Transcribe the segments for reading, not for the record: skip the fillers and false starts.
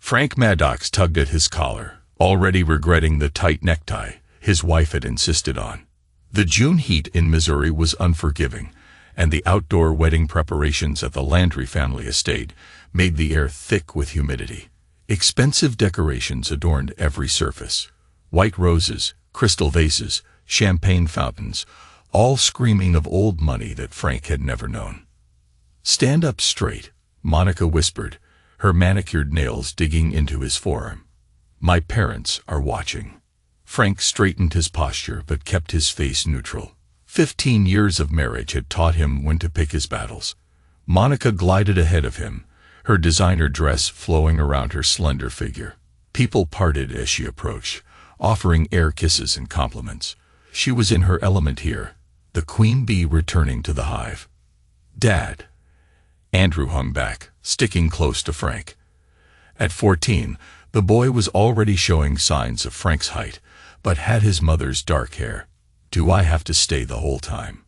Frank Maddox tugged at his collar, already regretting the tight necktie his wife had insisted on. The June heat in Missouri was unforgiving, and the outdoor wedding preparations at the Landry family estate made the air thick with humidity. Expensive decorations adorned every surface. White roses, crystal vases, champagne fountains, all screaming of old money that Frank had never known. "Stand up straight," Monica whispered, her manicured nails digging into his forearm. "My parents are watching." Frank straightened his posture but kept his face neutral. 15 years of marriage had taught him when to pick his battles. Monica glided ahead of him, her designer dress flowing around her slender figure. People parted as she approached, offering air kisses and compliments. She was in her element here, the queen bee returning to the hive. "Dad." Andrew hung back, sticking close to Frank. At 14, the boy was already showing signs of Frank's height, but had his mother's dark hair. "Do I have to stay the whole time?"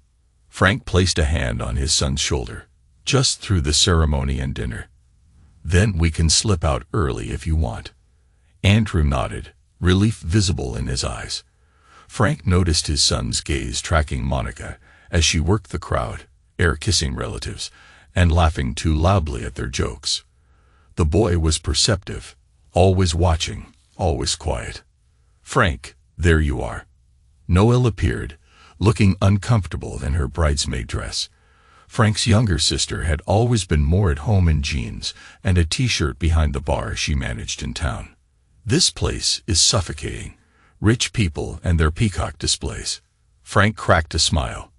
Frank placed a hand on his son's shoulder. "Just through the ceremony and dinner. Then we can slip out early if you want." Andrew nodded, relief visible in his eyes. Frank noticed his son's gaze tracking Monica as she worked the crowd, air-kissing relatives, and laughing too loudly at their jokes. The boy was perceptive, always watching, always quiet. "Frank, there you are." Noelle appeared, looking uncomfortable in her bridesmaid dress. Frank's younger sister had always been more at home in jeans and a t-shirt behind the bar she managed in town. "This place is suffocating. Rich people and their peacock displays." Frank cracked a smile.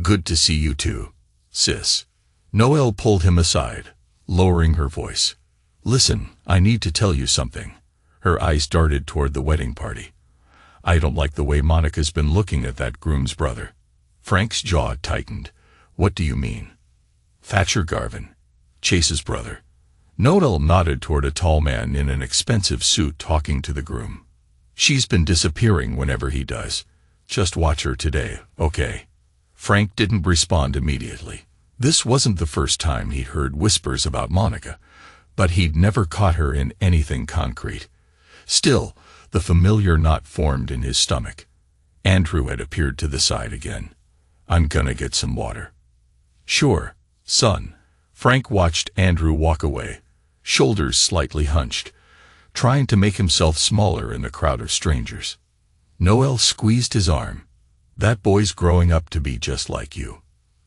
"Good to see you too, sis." Noelle pulled him aside, lowering her voice. "Listen, I need to tell you something." Her eyes darted toward the wedding party. "I don't like the way Monica's been looking at that groom's brother." Frank's jaw tightened. "What do you mean?" "Thatcher Garvin, Chase's brother." Noelle nodded toward a tall man in an expensive suit talking to the groom. "She's been disappearing whenever he does. Just watch her today, okay?" Frank didn't respond immediately. This wasn't the first time he'd heard whispers about Monica, but he'd never caught her in anything concrete. Still, the familiar knot formed in his stomach. Andrew had appeared to the side again. "I'm gonna get some water." "Sure, son." Frank watched Andrew walk away, shoulders slightly hunched, trying to make himself smaller in the crowd of strangers. Noelle squeezed his arm. "That boy's growing up to be just like you.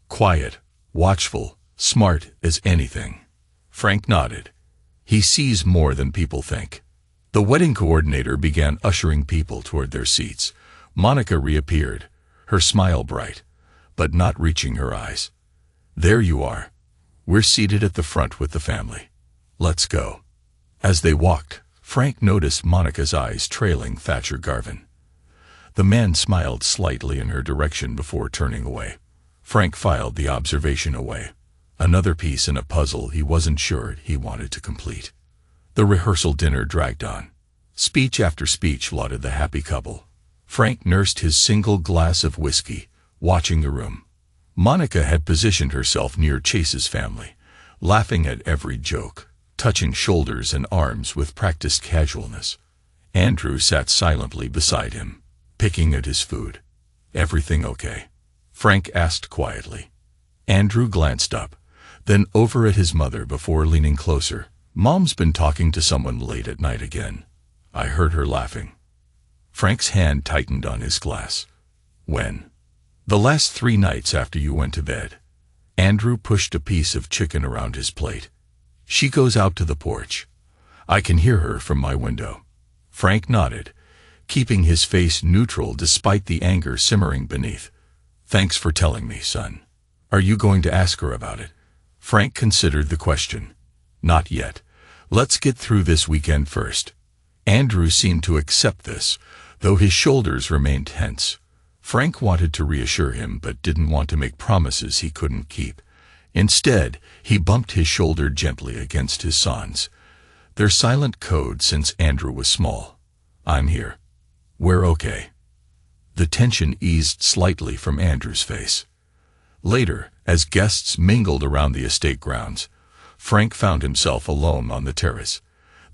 Quiet, watchful, smart as anything." Frank nodded. "He sees more than people think." The wedding coordinator began ushering people toward their seats. Monica reappeared, her smile bright, but not reaching her eyes. "There you are. We're seated at the front with the family. Let's go." As they walked, Frank noticed Monica's eyes trailing Thatcher Garvin. The man smiled slightly in her direction before turning away. Frank filed the observation away. Another piece in a puzzle he wasn't sure he wanted to complete. The rehearsal dinner dragged on. Speech after speech lauded the happy couple. Frank nursed his single glass of whiskey, watching the room. Monica had positioned herself near Chase's family, laughing at every joke, touching shoulders and arms with practiced casualness. Andrew sat silently beside him, picking at his food. "Everything okay?" Frank asked quietly. Andrew glanced up, then over at his mother before leaning closer. "Mom's been talking to someone late at night again. I heard her laughing." Frank's hand tightened on his glass. "When?" "The last 3 nights after you went to bed." Andrew pushed a piece of chicken around his plate. "She goes out to the porch. I can hear her from my window." Frank nodded, keeping his face neutral despite the anger simmering beneath. "Thanks for telling me, son. Are you going to ask her about it?" Frank considered the question. "Not yet. Let's get through this weekend first." Andrew seemed to accept this, though his shoulders remained tense. Frank wanted to reassure him but didn't want to make promises he couldn't keep. Instead, he bumped his shoulder gently against his son's. Their silent code since Andrew was small. "I'm here. We're okay." The tension eased slightly from Andrew's face. Later, as guests mingled around the estate grounds, Frank found himself alone on the terrace.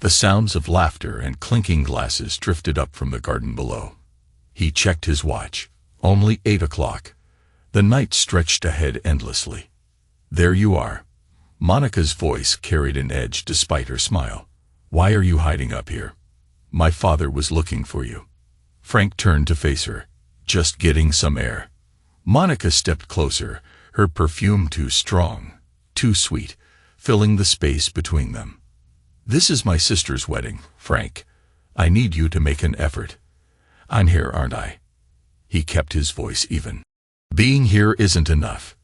The sounds of laughter and clinking glasses drifted up from the garden below. He checked his watch. Only 8 o'clock. The night stretched ahead endlessly. There you are. Monica's voice carried an edge despite her smile. Why are you hiding up here? My father was looking for you. Frank turned to face her. Just getting some air. Monica stepped closer, her perfume too strong, too sweet, filling the space between them. This is my sister's wedding, Frank. I need you to make an effort. I'm here, aren't I? He kept his voice even. Being here isn't enough.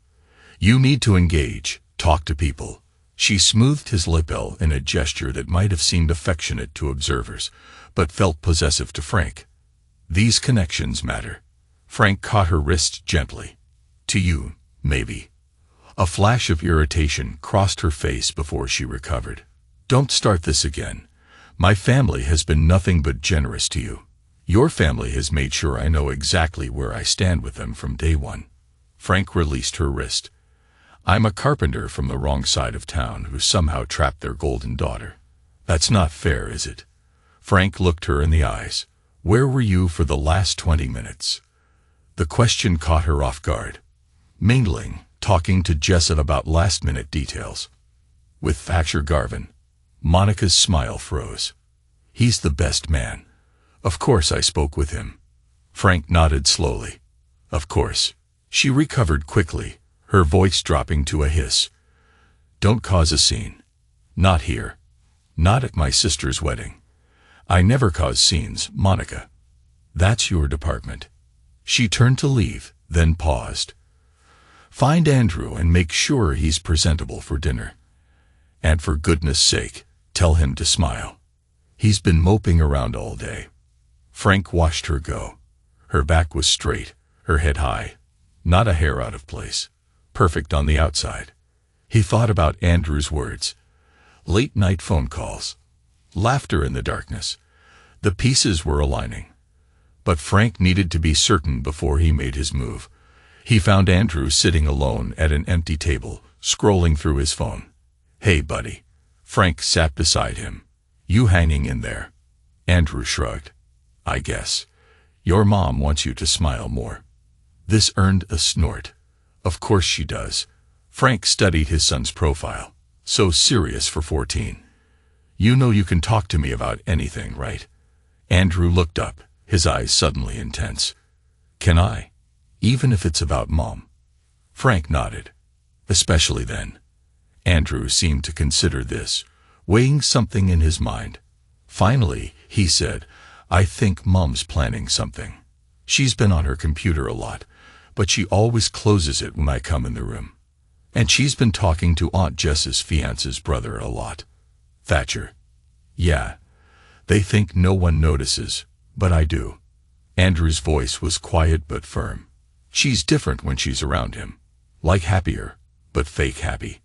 You need to engage, talk to people. She smoothed his lapel in a gesture that might have seemed affectionate to observers, but felt possessive to Frank. These connections matter. Frank caught her wrist gently. To you, maybe. A flash of irritation crossed her face before she recovered. Don't start this again. My family has been nothing but generous to you. Your family has made sure I know exactly where I stand with them from day one. Frank released her wrist. I'm a carpenter from the wrong side of town who somehow trapped their golden daughter. That's not fair, is it? Frank looked her in the eyes. Where were you for the last 20 minutes? The question caught her off guard. Mingling, talking to Jessup about last-minute details. With Thatcher Garvin. Monica's smile froze. He's the best man. Of course I spoke with him. Frank nodded slowly. Of course. She recovered quickly, her voice dropping to a hiss. Don't cause a scene. Not here. Not at my sister's wedding. I never cause scenes, Monica. That's your department. She turned to leave, then paused. Find Andrew and make sure he's presentable for dinner. And for goodness sake, tell him to smile. He's been moping around all day. Frank watched her go. Her back was straight, her head high. Not a hair out of place. Perfect on the outside. He thought about Andrew's words. Late-night phone calls. Laughter in the darkness. The pieces were aligning. But Frank needed to be certain before he made his move. He found Andrew sitting alone at an empty table, scrolling through his phone. Hey, buddy. Frank sat beside him. You hanging in there? Andrew shrugged. I guess. Your mom wants you to smile more. This earned a snort. Of course she does. Frank studied his son's profile. So serious for 14. You know you can talk to me about anything, right? Andrew looked up, his eyes suddenly intense. Can I? Even if it's about Mom? Frank nodded. Especially then. Andrew seemed to consider this, weighing something in his mind. Finally, he said, I think Mom's planning something. She's been on her computer a lot, but she always closes it when I come in the room. And she's been talking to Aunt Jess's fiance's brother a lot. Thatcher. Yeah. They think no one notices, but I do. Andrew's voice was quiet but firm. She's different when she's around him. Like happier, but fake happy.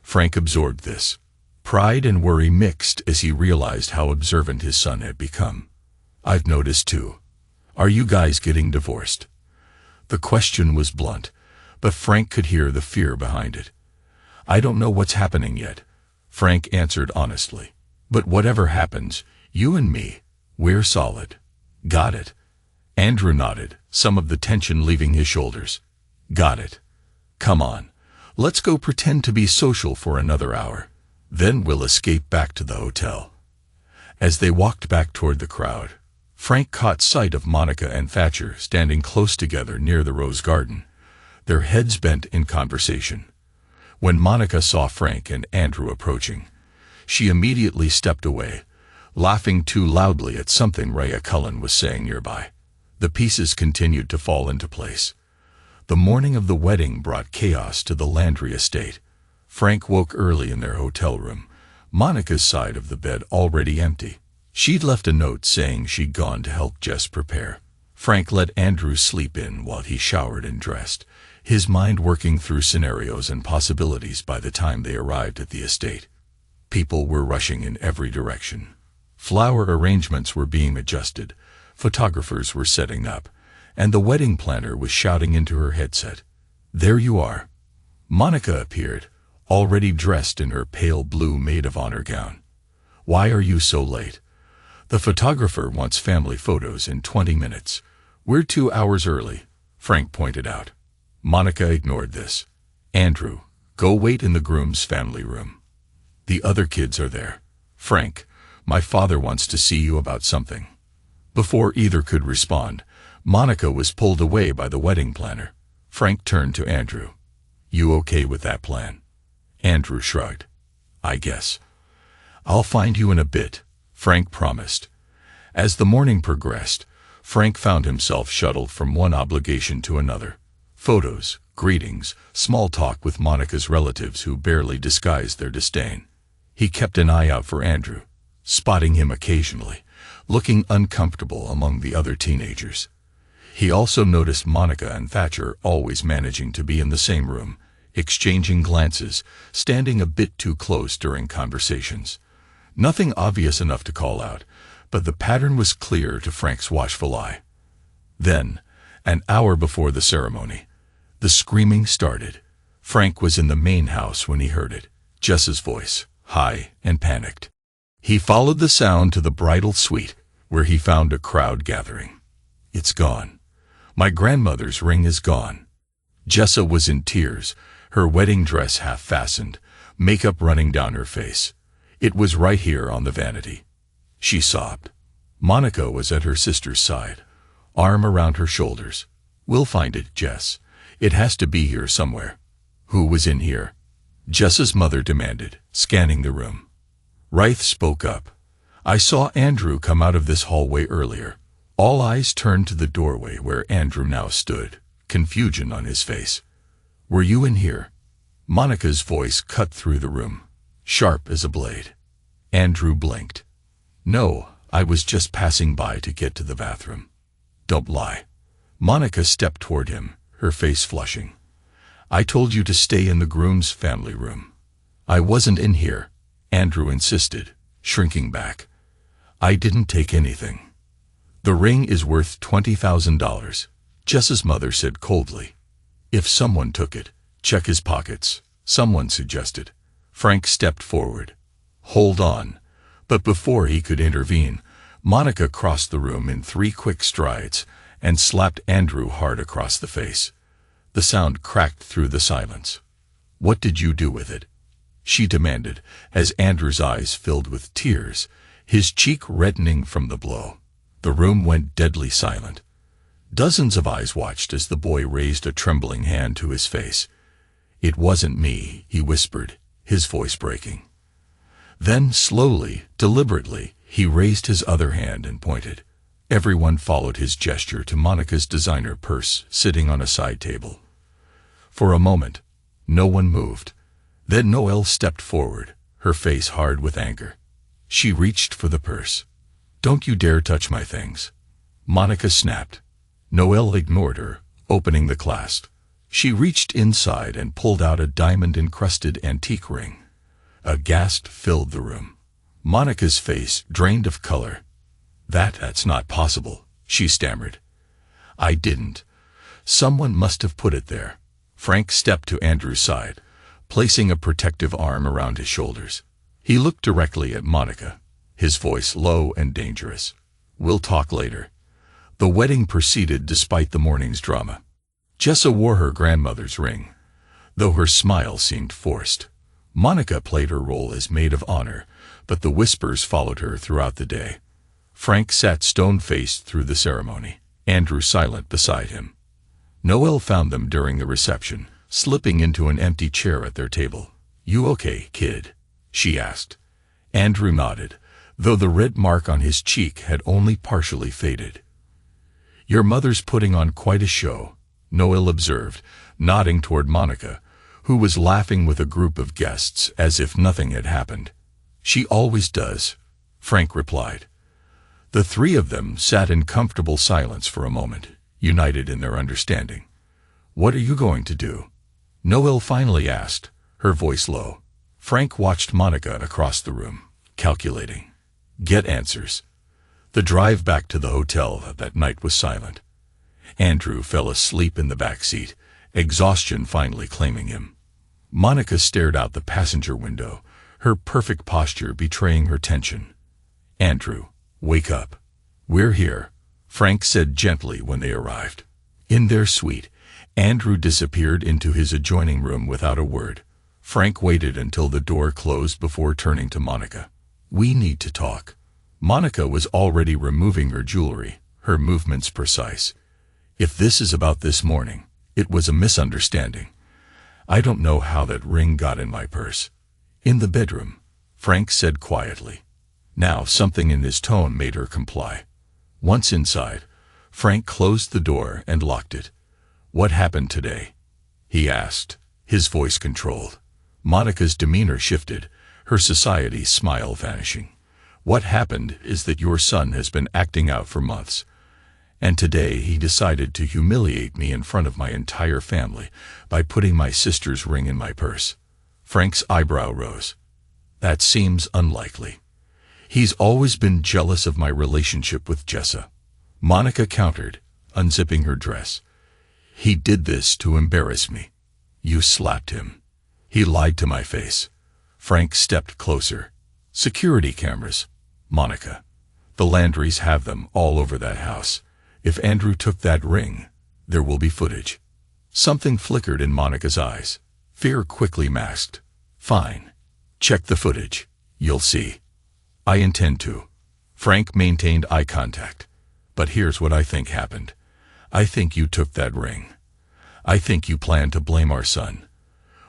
Frank absorbed this. Pride and worry mixed as he realized how observant his son had become. I've noticed too. Are you guys getting divorced? The question was blunt, but Frank could hear the fear behind it. I don't know what's happening yet, Frank answered honestly. But whatever happens, you and me, we're solid. Got it? Andrew nodded, some of the tension leaving his shoulders. Got it. Come on. Let's go pretend to be social for another hour. Then we'll escape back to the hotel. As they walked back toward the crowd, Frank caught sight of Monica and Thatcher standing close together near the rose garden, their heads bent in conversation. When Monica saw Frank and Andrew approaching, she immediately stepped away, laughing too loudly at something Rhea Cullen was saying nearby. The pieces continued to fall into place. The morning of the wedding brought chaos to the Landry estate. Frank woke early in their hotel room, Monica's side of the bed already empty. She'd left a note saying she'd gone to help Jess prepare. Frank let Andrew sleep in while he showered and dressed, his mind working through scenarios and possibilities by the time they arrived at the estate. People were rushing in every direction. Flower arrangements were being adjusted, photographers were setting up, and the wedding planner was shouting into her headset. There you are. Monica appeared, already dressed in her pale blue maid of honor gown. Why are you so late? The photographer wants family photos in 20 minutes. We're 2 hours early, Frank pointed out. Monica ignored this. Andrew, go wait in the groom's family room. The other kids are there. Frank, my father wants to see you about something. Before either could respond, Monica was pulled away by the wedding planner. Frank turned to Andrew. You okay with that plan? Andrew shrugged. I guess. I'll find you in a bit, Frank promised. As the morning progressed, Frank found himself shuttled from one obligation to another. Photos, greetings, small talk with Monica's relatives who barely disguised their disdain. He kept an eye out for Andrew, spotting him occasionally, looking uncomfortable among the other teenagers. He also noticed Monica and Thatcher always managing to be in the same room, exchanging glances, standing a bit too close during conversations. Nothing obvious enough to call out, but the pattern was clear to Frank's watchful eye. Then, an hour before the ceremony, the screaming started. Frank was in the main house when he heard it, Jess's voice, high and panicked. He followed the sound to the bridal suite, where he found a crowd gathering. It's gone. My grandmother's ring is gone. Jessa was in tears, her wedding dress half-fastened, makeup running down her face. It was right here on the vanity. She sobbed. Monica was at her sister's side, arm around her shoulders. We'll find it, Jess. It has to be here somewhere. Who was in here? Jessa's mother demanded, scanning the room. Reith spoke up. I saw Andrew come out of this hallway earlier. All eyes turned to the doorway where Andrew now stood, confusion on his face. Were you in here? Monica's voice cut through the room, sharp as a blade. Andrew blinked. No, I was just passing by to get to the bathroom. Don't lie. Monica stepped toward him, her face flushing. I told you to stay in the groom's family room. I wasn't in here, Andrew insisted, shrinking back. I didn't take anything. The ring is worth $20,000, Jess's mother said coldly. If someone took it, check his pockets, someone suggested. Frank stepped forward. Hold on. But before he could intervene, Monica crossed the room in 3 quick strides and slapped Andrew hard across the face. The sound cracked through the silence. What did you do with it? She demanded, as Andrew's eyes filled with tears, his cheek reddening from the blow. The room went deadly silent. Dozens of eyes watched as the boy raised a trembling hand to his face. It wasn't me, he whispered, his voice breaking. Then, slowly, deliberately, he raised his other hand and pointed. Everyone followed his gesture to Monica's designer purse sitting on a side table. For a moment, no one moved. Then Noelle stepped forward, her face hard with anger. She reached for the purse. Don't you dare touch my things. Monica snapped. Noelle ignored her, opening the clasp. She reached inside and pulled out a diamond-encrusted antique ring. A gasp filled the room. Monica's face drained of color. That's not possible, she stammered. I didn't. Someone must have put it there. Frank stepped to Andrew's side, placing a protective arm around his shoulders. He looked directly at Monica, his voice low and dangerous. We'll talk later. The wedding proceeded despite the morning's drama. Jessa wore her grandmother's ring, though her smile seemed forced. Monica played her role as maid of honor, but the whispers followed her throughout the day. Frank sat stone-faced through the ceremony, Andrew silent beside him. Noelle found them during the reception, slipping into an empty chair at their table. You okay, kid? She asked. Andrew nodded, though the red mark on his cheek had only partially faded. Your mother's putting on quite a show, Noelle observed, nodding toward Monica, who was laughing with a group of guests as if nothing had happened. She always does, Frank replied. The 3 of them sat in comfortable silence for a moment, united in their understanding. What are you going to do? Noelle finally asked, her voice low. Frank watched Monica across the room, calculating. Get answers. The drive back to the hotel that night was silent. Andrew fell asleep in the back seat, exhaustion finally claiming him. Monica stared out the passenger window, her perfect posture betraying her tension. "Andrew, wake up. We're here," Frank said gently when they arrived. In their suite, Andrew disappeared into his adjoining room without a word. Frank waited until the door closed before turning to Monica. "We need to talk." Monica was already removing her jewelry, her movements precise. "If this is about this morning, it was a misunderstanding. I don't know how that ring got in my purse." "In the bedroom," Frank said quietly. Now something in his tone made her comply. Once inside, Frank closed the door and locked it. "What happened today?" he asked, his voice controlled. Monica's demeanor shifted, her society smile vanishing. "What happened is that your son has been acting out for months, and today he decided to humiliate me in front of my entire family by putting my sister's ring in my purse." Frank's eyebrow rose. "That seems unlikely. He's always been jealous of my relationship with Jessa." Monica countered, unzipping her dress. "He did this to embarrass me. You slapped him. He lied to my face." Frank stepped closer. "Security cameras, Monica. The Landrys have them all over that house. If Andrew took that ring, there will be footage." Something flickered in Monica's eyes. Fear quickly masked. "Fine. Check the footage. You'll see." "I intend to." Frank maintained eye contact. "But here's what I think happened. I think you took that ring. I think you plan to blame our son.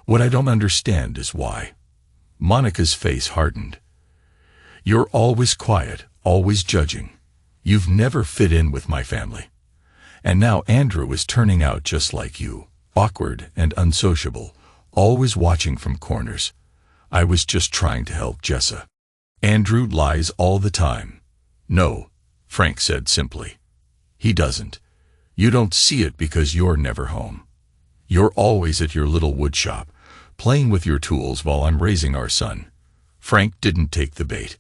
What I don't understand is why." Monica's face hardened. "You're always quiet, always judging. You've never fit in with my family. And now Andrew is turning out just like you, awkward and unsociable, always watching from corners. I was just trying to help Jessa." "Andrew lies all the time." "No," Frank said simply. "He doesn't. You don't see it because you're never home. You're always at your little wood shop, playing with your tools while I'm raising our son." Frank didn't take the bait.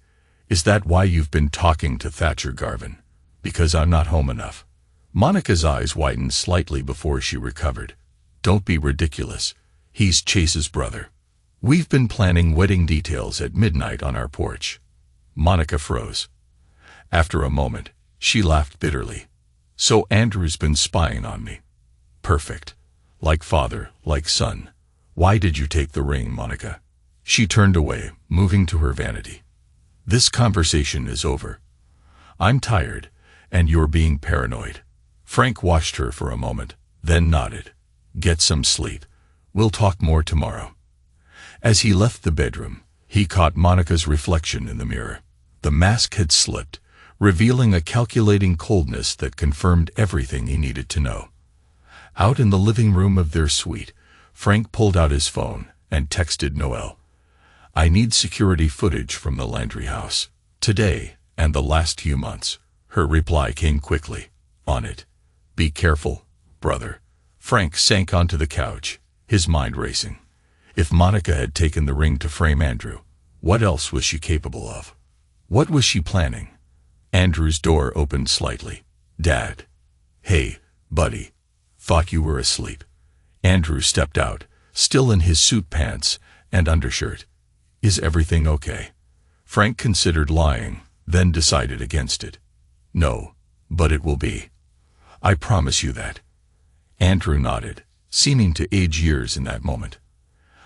"Is that why you've been talking to Thatcher Garvin? Because I'm not home enough?" Monica's eyes widened slightly before she recovered. "Don't be ridiculous. He's Chase's brother. We've been planning wedding details at midnight on our porch." Monica froze. After a moment, she laughed bitterly. "So Andrew's been spying on me. Perfect. Like father, like son. Why did you take the ring, Monica?" She turned away, moving to her vanity. "This conversation is over. I'm tired, and you're being paranoid." Frank watched her for a moment, then nodded. "Get some sleep. We'll talk more tomorrow." As he left the bedroom, he caught Monica's reflection in the mirror. The mask had slipped, revealing a calculating coldness that confirmed everything he needed to know. Out in the living room of their suite, Frank pulled out his phone and texted Noelle. "I need security footage from the Landry house. Today, and the last few months." Her reply came quickly. "On it. Be careful, brother." Frank sank onto the couch, his mind racing. If Monica had taken the ring to frame Andrew, what else was she capable of? What was she planning? Andrew's door opened slightly. "Dad." "Hey, buddy. Thought you were asleep." Andrew stepped out, still in his suit pants and undershirt. "Is everything okay?" Frank considered lying, then decided against it. "No, but it will be. I promise you that." Andrew nodded, seeming to age years in that moment.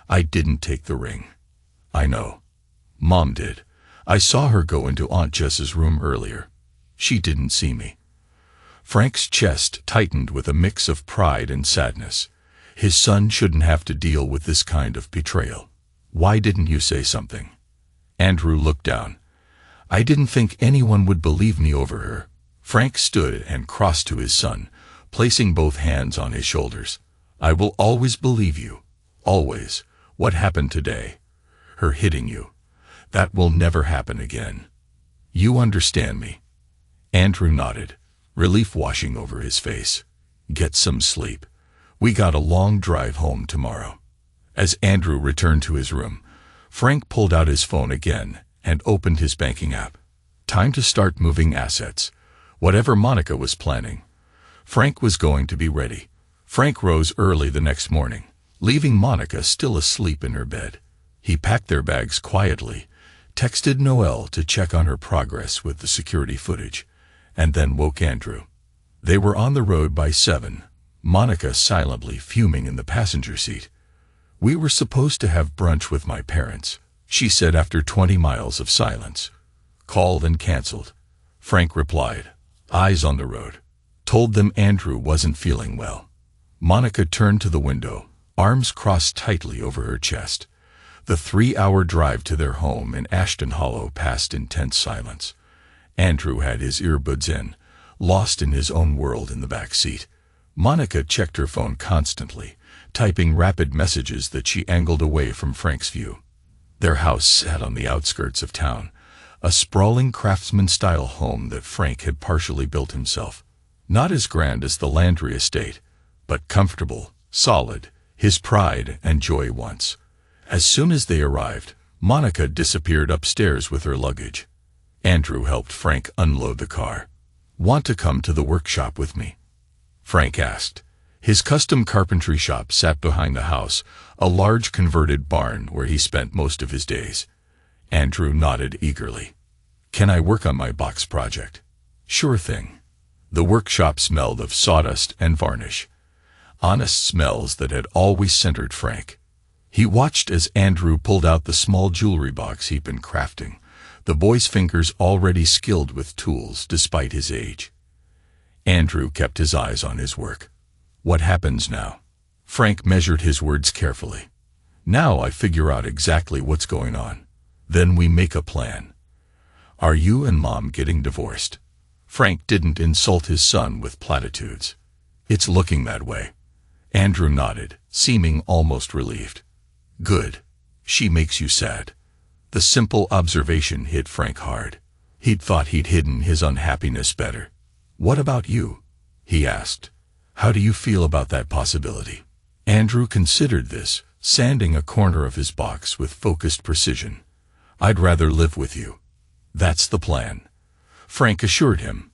"I didn't take the ring." "I know. Mom did. I saw her go into Aunt Jess's room earlier. She didn't see me." Frank's chest tightened with a mix of pride and sadness. His son shouldn't have to deal with this kind of betrayal. "Why didn't you say something?" Andrew looked down. "I didn't think anyone would believe me over her." Frank stood and crossed to his son, placing both hands on his shoulders. "I will always believe you. Always. What happened today? Her hitting you. That will never happen again. You understand me?" Andrew nodded, relief washing over his face. "Get some sleep. We got a long drive home tomorrow." As Andrew returned to his room, Frank pulled out his phone again and opened his banking app. Time to start moving assets. Whatever Monica was planning, Frank was going to be ready. Frank rose early the next morning, leaving Monica still asleep in her bed. He packed their bags quietly, texted Noelle to check on her progress with the security footage, and then woke Andrew. They were on the road by 7, Monica silently fuming in the passenger seat. "We were supposed to have brunch with my parents," she said after 20 miles of silence. "Called and canceled," Frank replied, eyes on the road. "Told them Andrew wasn't feeling well." Monica turned to the window, arms crossed tightly over her chest. The 3-hour drive to their home in Ashton Hollow passed in tense silence. Andrew had his earbuds in, lost in his own world in the back seat. Monica checked her phone constantly, typing rapid messages that she angled away from Frank's view. Their house sat on the outskirts of town, a sprawling craftsman-style home that Frank had partially built himself. Not as grand as the Landry estate, but comfortable, solid, his pride and joy once. As soon as they arrived, Monica disappeared upstairs with her luggage. Andrew helped Frank unload the car. "Want to come to the workshop with me?" Frank asked. His custom carpentry shop sat behind the house, a large converted barn where he spent most of his days. Andrew nodded eagerly. "Can I work on my box project?" "Sure thing." The workshop smelled of sawdust and varnish, honest smells that had always centered Frank. He watched as Andrew pulled out the small jewelry box he'd been crafting, the boy's fingers already skilled with tools despite his age. Andrew kept his eyes on his work. "What happens now?" Frank measured his words carefully. "Now I figure out exactly what's going on. Then we make a plan." "Are you and Mom getting divorced?" Frank didn't insult his son with platitudes. "It's looking that way." Andrew nodded, seeming almost relieved. "Good. She makes you sad." The simple observation hit Frank hard. He'd thought he'd hidden his unhappiness better. "What about you?" he asked. "How do you feel about that possibility?" Andrew considered this, sanding a corner of his box with focused precision. "I'd rather live with you." "That's the plan," Frank assured him.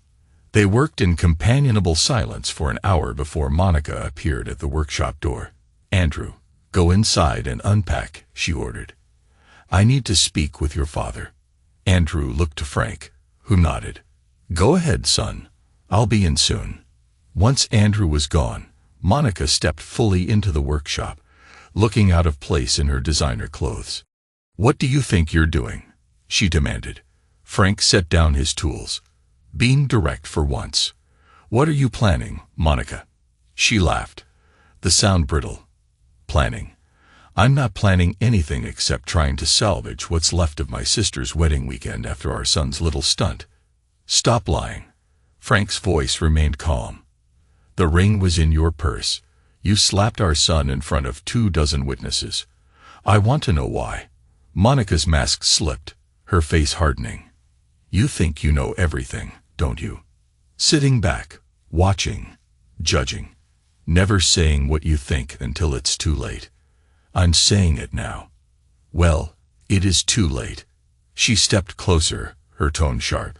They worked in companionable silence for an hour before Monica appeared at the workshop door. "Andrew, go inside and unpack," she ordered. "I need to speak with your father." Andrew looked to Frank, who nodded. "Go ahead, son. I'll be in soon." Once Andrew was gone, Monica stepped fully into the workshop, looking out of place in her designer clothes. "What do you think you're doing?" she demanded. Frank set down his tools, being direct for once. "What are you planning, Monica?" She laughed, the sound brittle. "Planning? I'm not planning anything except trying to salvage what's left of my sister's wedding weekend after our son's little stunt." "Stop lying." Frank's voice remained calm. "The ring was in your purse. You slapped our son in front of 24 witnesses. I want to know why." Monica's mask slipped, her face hardening. "You think you know everything, don't you? Sitting back, watching, judging, never saying what you think until it's too late. I'm saying it now." "Well, it is too late." She stepped closer, her tone sharp.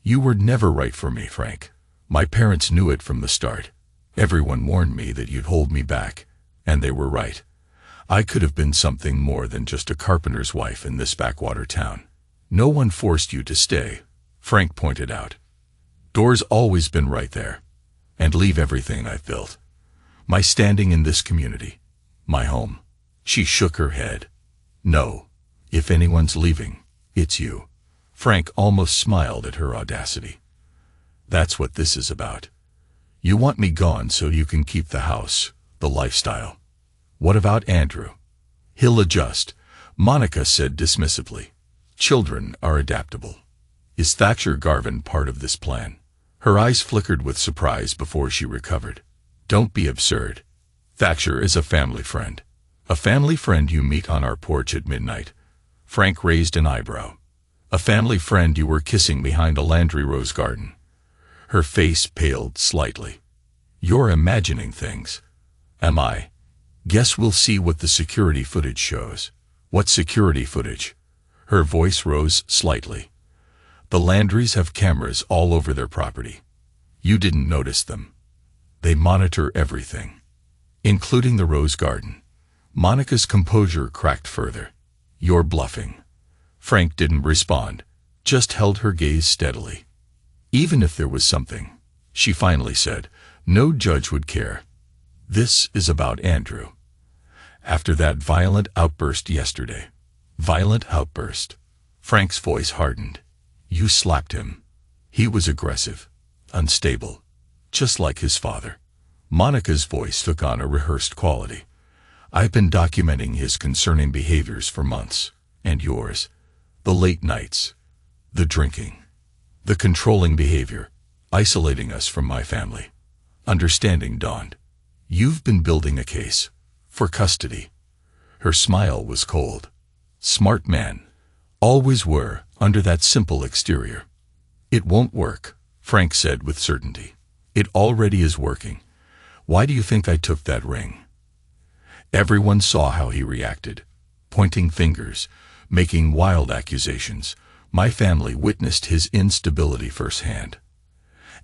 "You were never right for me, Frank. My parents knew it from the start. Everyone warned me that you'd hold me back, and they were right. I could have been something more than just a carpenter's wife in this backwater town. No one forced you to stay," Frank pointed out. "Door's always been right there. And leave everything I've built. My standing in this community. My home." She shook her head. "No. If anyone's leaving, it's you." Frank almost smiled at her audacity. "That's what this is about. You want me gone so you can keep the house, the lifestyle. What about Andrew?" "He'll adjust," Monica said dismissively. "Children are adaptable." "Is Thatcher Garvin part of this plan?" Her eyes flickered with surprise before she recovered. "Don't be absurd. Thatcher is a family friend." "A family friend you meet on our porch at midnight?" Frank raised an eyebrow. "A family friend you were kissing behind a Landry rose garden?" Her face paled slightly. "You're imagining things." "Am I?" "Guess we'll see what the security footage shows." "What security footage?" Her voice rose slightly. "The Landrys have cameras all over their property. You didn't notice them. They monitor everything, including the rose garden." Monica's composure cracked further. "You're bluffing." Frank didn't respond, just held her gaze steadily. "Even if there was something," she finally said, "no judge would care. This is about Andrew. After that violent outburst yesterday." "Violent outburst?" Frank's voice hardened. "You slapped him. He was aggressive, unstable, just like his father." Monica's voice took on a rehearsed quality. "I've been documenting his concerning behaviors for months. And yours. The late nights. The drinking. The controlling behavior. Isolating us from my family." Understanding dawned. "You've been building a case. For custody." Her smile was cold. "Smart man. Always were, under that simple exterior." "It won't work," Frank said with certainty. "It already is working. Why do you think I took that ring?" Everyone saw how he reacted. Pointing fingers, making wild accusations. My family witnessed his instability firsthand.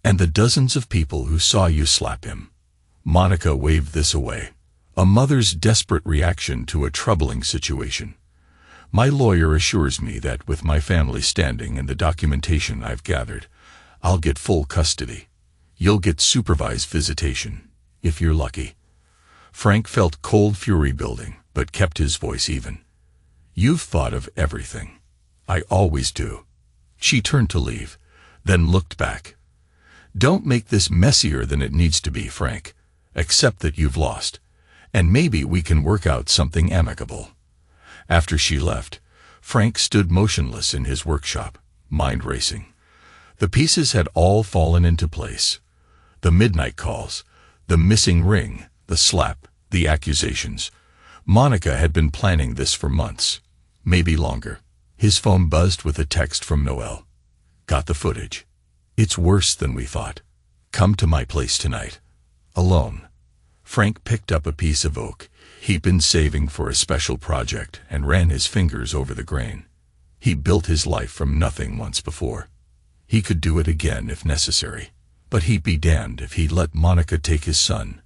"And the dozens of people who saw you slap him." Monica waved this away. "A mother's desperate reaction to a troubling situation. My lawyer assures me that with my family standing and the documentation I've gathered, I'll get full custody. You'll get supervised visitation, if you're lucky." Frank felt cold fury building, but kept his voice even. "You've thought of everything." "I always do." She turned to leave, then looked back. "Don't make this messier than it needs to be, Frank. Accept that you've lost, and maybe we can work out something amicable." After she left, Frank stood motionless in his workshop, mind racing. The pieces had all fallen into place. The midnight calls, the missing ring, the slap, the accusations. Monica had been planning this for months, maybe longer. His phone buzzed with a text from Noel. "Got the footage. It's worse than we thought. Come to my place tonight. Alone." Frank picked up a piece of oak he'd been saving for a special project and ran his fingers over the grain. He built his life from nothing once before. He could do it again if necessary, but he'd be damned if he'd let Monica take his son.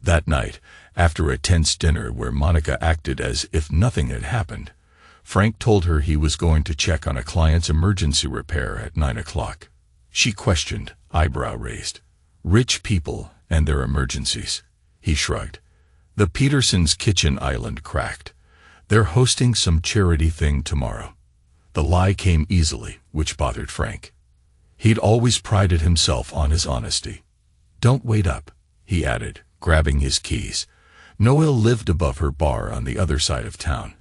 That night, after a tense dinner where Monica acted as if nothing had happened, Frank told her he was going to check on a client's emergency repair at 9 o'clock. She questioned, eyebrow raised. "Rich people and their emergencies." He shrugged. "The Petersons' kitchen island cracked. They're hosting some charity thing tomorrow." The lie came easily, which bothered Frank. He'd always prided himself on his honesty. "Don't wait up," he added, grabbing his keys. Noel lived above her bar on the other side of town,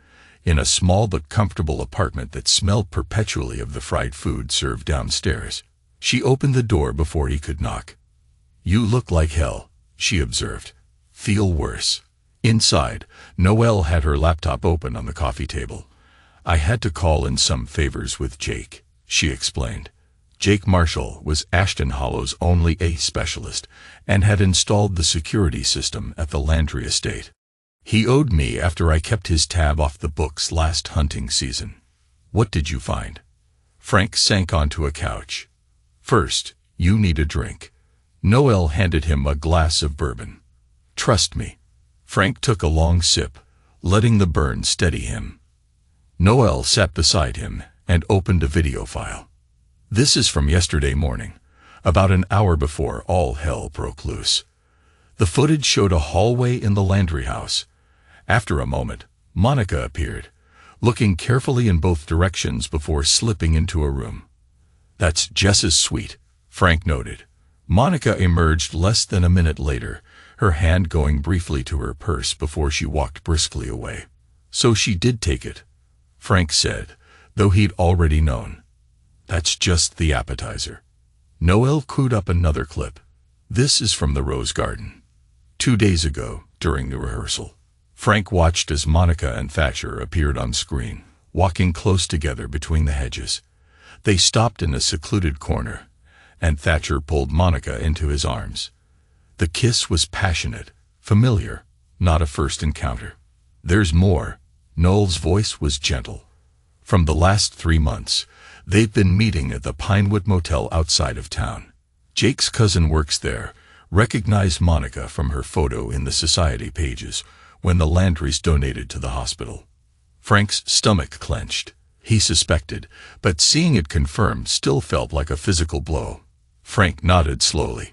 in a small but comfortable apartment that smelled perpetually of the fried food served downstairs. She opened the door before he could knock. "You look like hell," she observed. "Feel worse." Inside, Noel had her laptop open on the coffee table. "I had to call in some favors with Jake," she explained. Jake Marshall was Ashton Hollow's only A specialist and had installed the security system at the Landry estate. "He owed me after I kept his tab off the books last hunting season." "What did you find?" Frank sank onto a couch. "First, you need a drink." Noel handed him a glass of bourbon. "Trust me." Frank took a long sip, letting the burn steady him. Noel sat beside him and opened a video file. "This is from yesterday morning, about an hour before all hell broke loose." The footage showed a hallway in the Landry house. After a moment, Monica appeared, looking carefully in both directions before slipping into a room. "That's Jess's suite," Frank noted. Monica emerged less than a minute later, her hand going briefly to her purse before she walked briskly away. "So she did take it," Frank said, though he'd already known. "That's just the appetizer." Noel queued up another clip. "This is from the Rose Garden. 2 days ago, during the rehearsal." Frank watched as Monica and Thatcher appeared on screen, walking close together between the hedges. They stopped in a secluded corner, and Thatcher pulled Monica into his arms. The kiss was passionate, familiar, not a first encounter. "There's more." Noel's voice was gentle. "From the last 3 months, they've been meeting at the Pinewood Motel outside of town. Jake's cousin works there, recognized Monica from her photo in the society pages when the Landrys donated to the hospital." Frank's stomach clenched. He suspected, but seeing it confirmed still felt like a physical blow. Frank nodded slowly.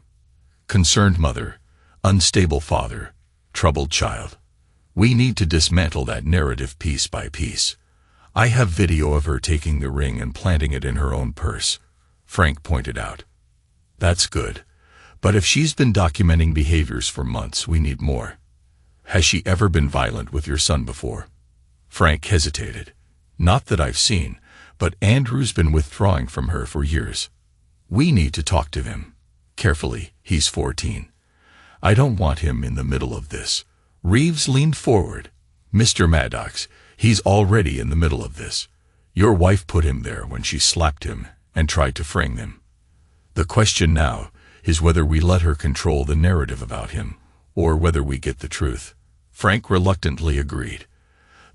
Concerned mother, unstable father, troubled child. We need to dismantle that narrative piece by piece. I have video of her taking the ring and planting it in her own purse, Frank pointed out. That's good. But if she's been documenting behaviors for months, we need more. Has she ever been violent with your son before? Frank hesitated. Not that I've seen, but Andrew's been withdrawing from her for years. We need to talk to him. Carefully, he's 14. I don't want him in the middle of this. Reeves leaned forward. Mr. Maddox, he's already in the middle of this. Your wife put him there when she slapped him and tried to frame him. The question now is whether we let her control the narrative about him, or whether we get the truth. Frank reluctantly agreed.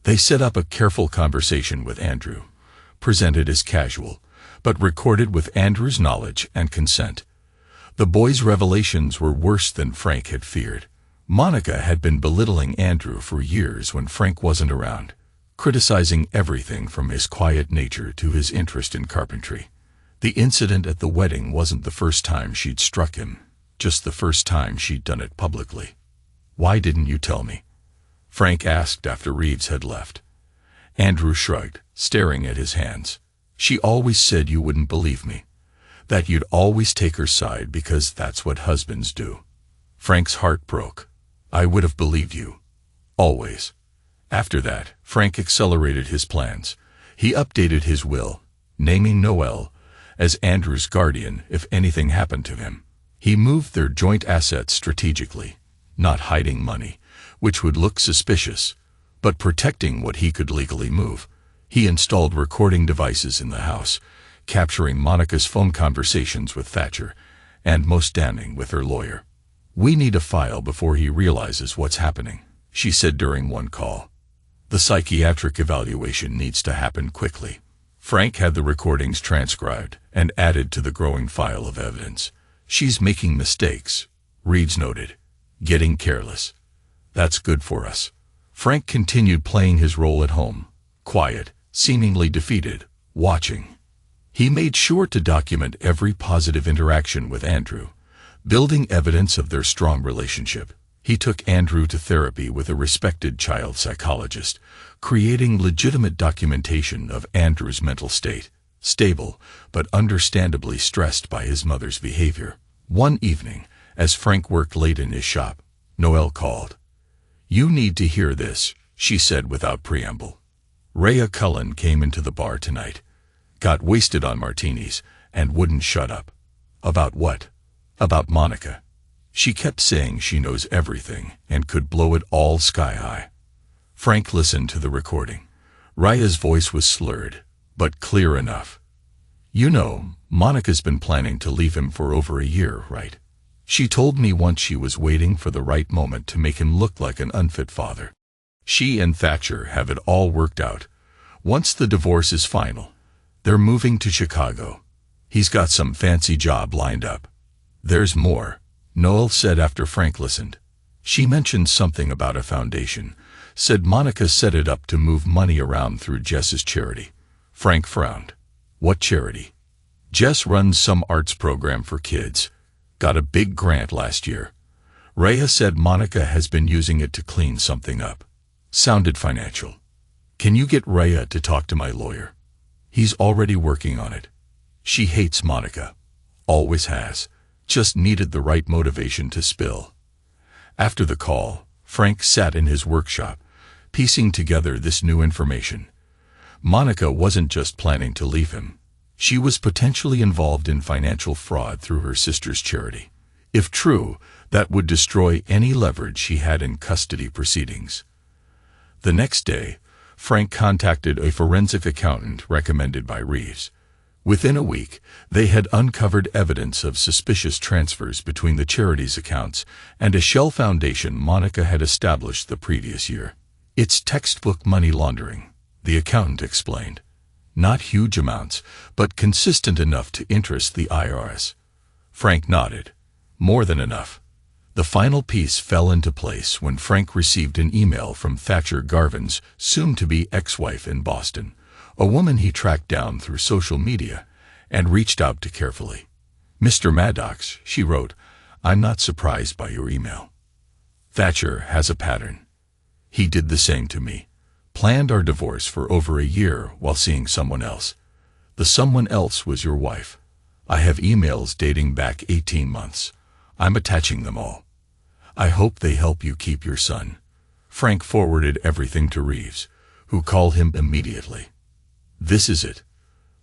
They set up a careful conversation with Andrew, presented as casual, but recorded with Andrew's knowledge and consent. The boy's revelations were worse than Frank had feared. Monica had been belittling Andrew for years when Frank wasn't around, criticizing everything from his quiet nature to his interest in carpentry. The incident at the wedding wasn't the first time she'd struck him, just the first time she'd done it publicly. Why didn't you tell me? Frank asked after Reeves had left. Andrew shrugged, staring at his hands. She always said you wouldn't believe me, that you'd always take her side because that's what husbands do. Frank's heart broke. I would have believed you. Always. After that, Frank accelerated his plans. He updated his will, naming Noel as Andrew's guardian if anything happened to him. He moved their joint assets strategically, not hiding money, which would look suspicious, but protecting what he could legally move. He installed recording devices in the house, capturing Monica's phone conversations with Thatcher, and most damning, with her lawyer. We need a file before he realizes what's happening, she said during one call. The psychiatric evaluation needs to happen quickly. Frank had the recordings transcribed and added to the growing file of evidence. She's making mistakes, Reeves noted. Getting careless. That's good for us. Frank continued playing his role at home, quiet, seemingly defeated, watching. He made sure to document every positive interaction with Andrew, building evidence of their strong relationship. He took Andrew to therapy with a respected child psychologist, creating legitimate documentation of Andrew's mental state, stable but understandably stressed by his mother's behavior. One evening, as Frank worked late in his shop, Noelle called. You need to hear this, she said without preamble. Rhea Cullen came into the bar tonight, got wasted on martinis, and wouldn't shut up. About what? About Monica. She kept saying she knows everything and could blow it all sky high. Frank listened to the recording. Rhea's voice was slurred, but clear enough. You know, Monica's been planning to leave him for over a year, right? She told me once she was waiting for the right moment to make him look like an unfit father. She and Thatcher have it all worked out. Once the divorce is final, they're moving to Chicago. He's got some fancy job lined up. There's more, Noel said after Frank listened. She mentioned something about a foundation, said Monica set it up to move money around through Jess's charity. Frank frowned. What charity? Jess runs some arts program for kids. Got a big grant last year. Rhea said Monica has been using it to clean something up. Sounded financial. Can you get Rhea to talk to my lawyer? He's already working on it. She hates Monica. Always has. Just needed the right motivation to spill. After the call, Frank sat in his workshop, piecing together this new information. Monica wasn't just planning to leave him. She was potentially involved in financial fraud through her sister's charity. If true, that would destroy any leverage she had in custody proceedings. The next day, Frank contacted a forensic accountant recommended by Reeves. Within a week, they had uncovered evidence of suspicious transfers between the charity's accounts and a shell foundation Monica had established the previous year. It's textbook money laundering, the accountant explained. Not huge amounts, but consistent enough to interest the IRS. Frank nodded. More than enough. The final piece fell into place when Frank received an email from Thatcher Garvin's soon-to-be ex-wife in Boston, a woman he tracked down through social media and reached out to carefully. "Mr. Maddox," she wrote, "I'm not surprised by your email. Thatcher has a pattern. He did the same to me. Planned our divorce for over a year while seeing someone else. The someone else was your wife. I have emails dating back 18 months. I'm attaching them all. I hope they help you keep your son." Frank forwarded everything to Reeves, who called him immediately. "This is it,"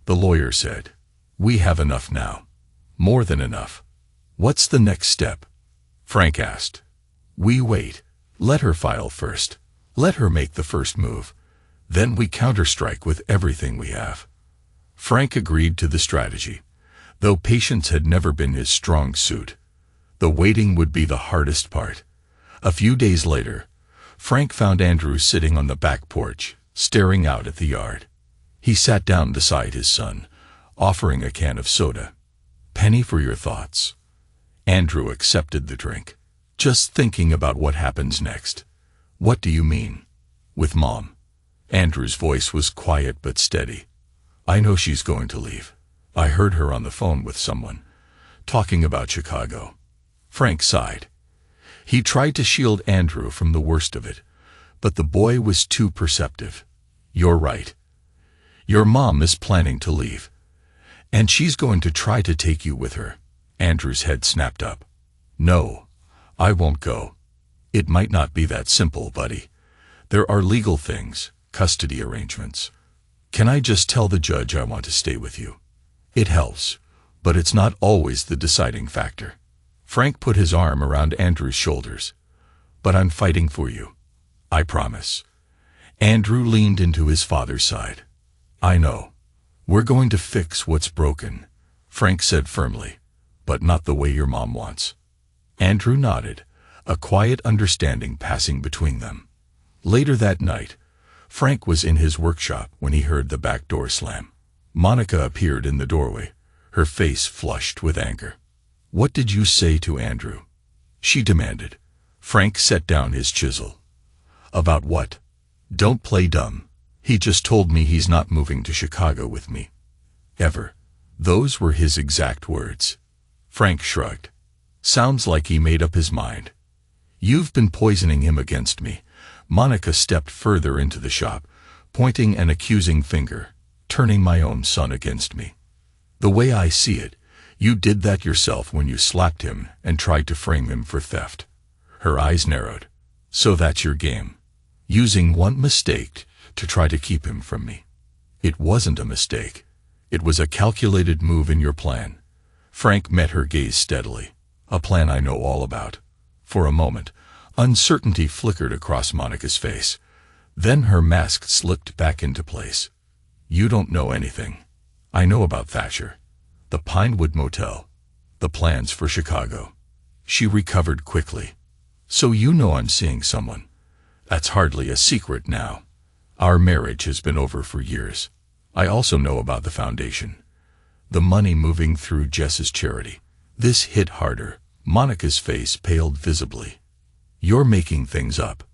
the lawyer said. "We have enough now. More than enough." "What's the next step?" Frank asked. "We wait. Let her file first. Let her make the first move. Then we counterstrike with everything we have." Frank agreed to the strategy, though patience had never been his strong suit. The waiting would be the hardest part. A few days later, Frank found Andrew sitting on the back porch, staring out at the yard. He sat down beside his son, offering a can of soda. "Penny for your thoughts." Andrew accepted the drink. "Just thinking about what happens next." "What do you mean?" "With Mom." Andrew's voice was quiet but steady. "I know she's going to leave. I heard her on the phone with someone, talking about Chicago." Frank sighed. He tried to shield Andrew from the worst of it, but the boy was too perceptive. "You're right. Your mom is planning to leave, and she's going to try to take you with her." Andrew's head snapped up. "No, I won't go. It might not be that simple, buddy. There are legal things, custody arrangements. Can I just tell the judge I want to stay with you? It helps, but it's not always the deciding factor." Frank put his arm around Andrew's shoulders. "But I'm fighting for you. I promise." Andrew leaned into his father's side. "I know. We're going to fix what's broken," Frank said firmly, "but not the way your mom wants." Andrew nodded, a quiet understanding passing between them. Later that night, Frank was in his workshop when he heard the back door slam. Monica appeared in the doorway, her face flushed with anger. "What did you say to Andrew?" she demanded. Frank set down his chisel. "About what?" "Don't play dumb. He just told me he's not moving to Chicago with me. Ever." Those were his exact words. Frank shrugged. "Sounds like he made up his mind." "You've been poisoning him against me." Monica stepped further into the shop, pointing an accusing finger, "turning my own son against me. The way I see it, you did that yourself when you slapped him and tried to frame him for theft." Her eyes narrowed. "So that's your game? Using one mistake to try to keep him from me?" "It wasn't a mistake. It was a calculated move in your plan." Frank met her gaze steadily. "A plan I know all about." For a moment, uncertainty flickered across Monica's face. Then her mask slipped back into place. "You don't know anything. I know about Thatcher, the Pinewood Motel, the plans for Chicago." She recovered quickly. "So you know I'm seeing someone. That's hardly a secret now. Our marriage has been over for years. I also know about the foundation. The money moving through Jess's charity." This hit harder. Monica's face paled visibly. "You're making things up.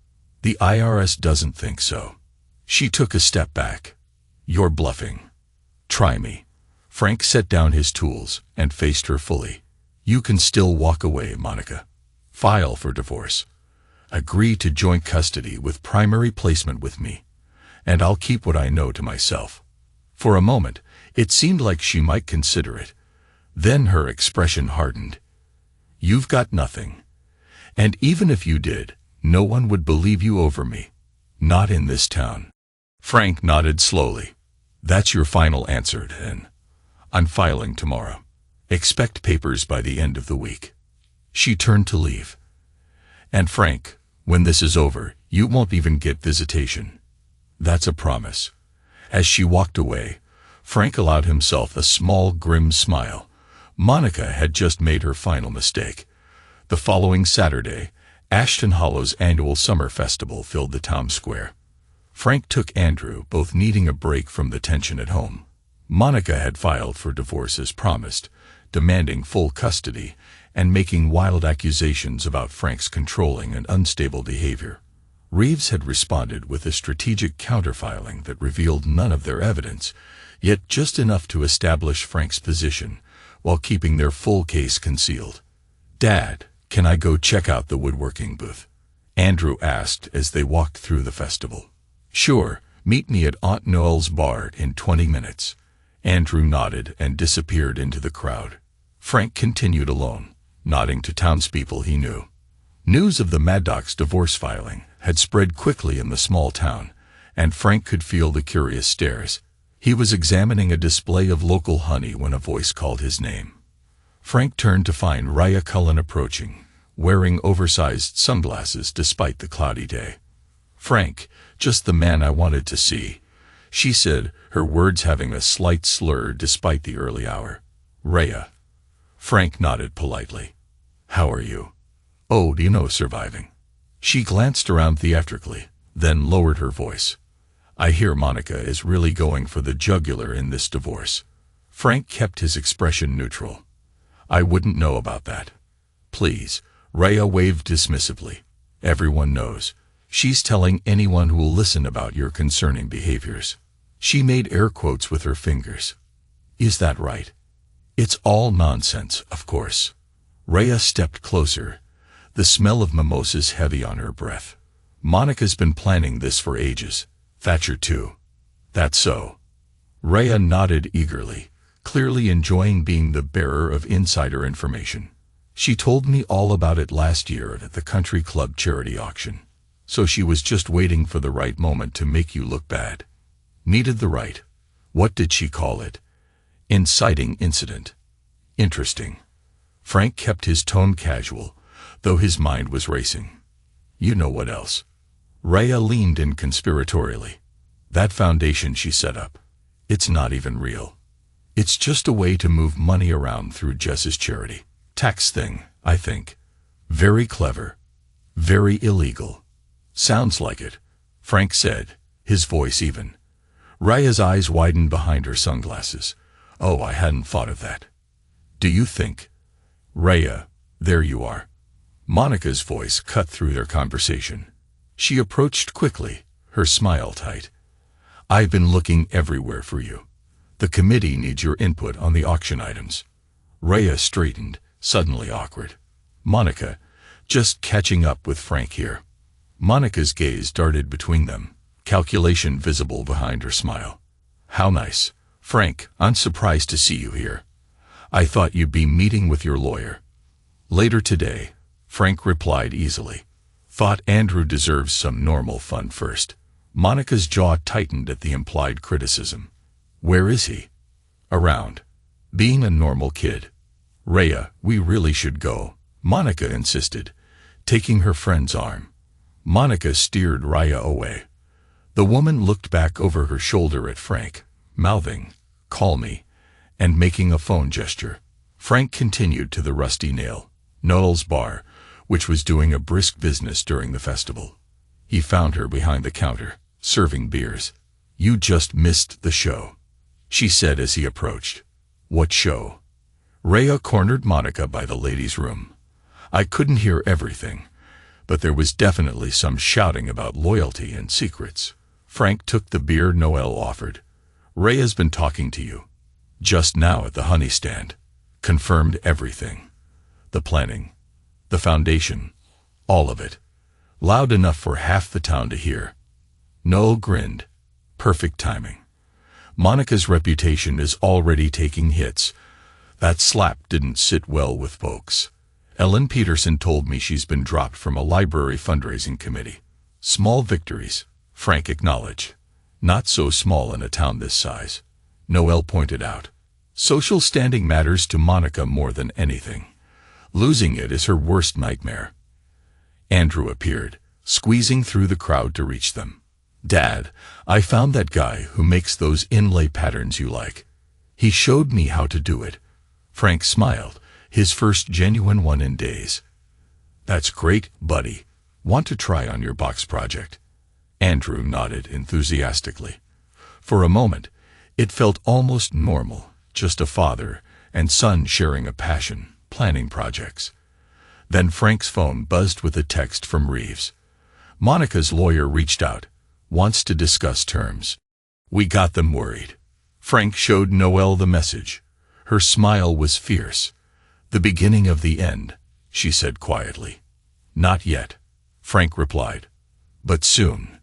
The IRS doesn't think so." She took a step back. "You're bluffing. Try me." Frank set down his tools and faced her fully. "You can still walk away, Monica. File for divorce. Agree to joint custody with primary placement with me, and I'll keep what I know to myself." For a moment, it seemed like she might consider it. Then her expression hardened. "You've got nothing. And even if you did, no one would believe you over me. Not in this town." Frank nodded slowly. "That's your final answer, then?" "I'm filing tomorrow. Expect papers by the end of the week." She turned to leave. "And Frank, when this is over, you won't even get visitation." "That's a promise." As she walked away, Frank allowed himself a small, grim smile. Monica had just made her final mistake. The following Saturday, Ashton Hollow's annual summer festival filled the town square. Frank took Andrew, both needing a break from the tension at home. Monica had filed for divorce as promised, demanding full custody, and making wild accusations about Frank's controlling and unstable behavior. Reeves had responded with a strategic counterfiling that revealed none of their evidence, yet just enough to establish Frank's position, while keeping their full case concealed. "Dad, can I go check out the woodworking booth?" Andrew asked as they walked through the festival. "Sure, meet me at Aunt Noel's bar in 20 minutes. Andrew nodded and disappeared into the crowd. Frank continued alone, nodding to townspeople he knew. News of the Maddox divorce filing had spread quickly in the small town, and Frank could feel the curious stares. He was examining a display of local honey when a voice called his name. Frank turned to find Raya Cullen approaching, wearing oversized sunglasses despite the cloudy day. "Frank, just the man I wanted to see," she said, her words having a slight slur despite the early hour. "Raya." Frank nodded politely. "How are you?" "Oh, do you know, surviving." She glanced around theatrically, then lowered her voice. "I hear Monica is really going for the jugular in this divorce." Frank kept his expression neutral. "I wouldn't know about that." "Please," Raya waved dismissively. "Everyone knows. She's telling anyone who will listen about your concerning behaviors." She made air quotes with her fingers. "Is that right?" "It's all nonsense, of course." Raya stepped closer, the smell of mimosas heavy on her breath. "Monica's been planning this for ages. Thatcher too." "That's so." Raya nodded eagerly, clearly enjoying being the bearer of insider information. "She told me all about it last year at the country club charity auction. So she was just waiting for the right moment to make you look bad." "Needed the right. What did she call it?" "Inciting incident." "Interesting." Frank kept his tone casual, though his mind was racing. "You know what else?" Raya leaned in conspiratorially. "That foundation she set up. It's not even real. It's just a way to move money around through Jess's charity. Tax thing, I think. Very clever. Very illegal." "Sounds like it," Frank said, his voice even. Raya's eyes widened behind her sunglasses. "Oh, I hadn't thought of that. Do you think—" "Raya, there you are." Monica's voice cut through their conversation. She approached quickly, her smile tight. "I've been looking everywhere for you. The committee needs your input on the auction items." Raya straightened, suddenly awkward. "Monica, just catching up with Frank here." Monica's gaze darted between them, calculation visible behind her smile. "How nice. Frank, I'm surprised to see you here. I thought you'd be meeting with your lawyer." "Later today," Frank replied easily. "Thought Andrew deserves some normal fun first." Monica's jaw tightened at the implied criticism. "Where is he?" "Around. Being a normal kid." "Raya, we really should go," Monica insisted, taking her friend's arm. Monica steered Raya away. The woman looked back over her shoulder at Frank, mouthing, "Call me," and making a phone gesture. Frank continued to the Rusty Nail, Noel's bar, which was doing a brisk business during the festival. He found her behind the counter, serving beers. "You just missed the show," she said as he approached. "What show?" Raya cornered Monica by the ladies' room. "I couldn't hear everything, but there was definitely some shouting about loyalty and secrets." Frank took the beer Noel offered. "Raya's been talking to you. Just now at the honey stand. Confirmed everything. The planning. The foundation. All of it. Loud enough for half the town to hear." Noel grinned. Perfect timing. Monica's reputation is already taking hits. That slap didn't sit well with folks. Ellen Peterson told me she's been dropped from a library fundraising committee. Small victories, Frank acknowledged. Not so small in a town this size. Noel pointed out. Social standing matters to Monica more than anything. Losing it is her worst nightmare. Andrew appeared, squeezing through the crowd to reach them. "Dad, I found that guy who makes those inlay patterns you like. He showed me how to do it." Frank smiled, his first genuine one in days. "That's great, buddy. Want to try on your box project?" Andrew nodded enthusiastically. For a moment, it felt almost normal, just a father and son sharing a passion, planning projects. Then Frank's phone buzzed with a text from Reeves. Monica's lawyer reached out. Wants to discuss terms. We got them worried. Frank showed Noelle the message. Her smile was fierce. The beginning of the end, she said quietly. Not yet, Frank replied. But soon.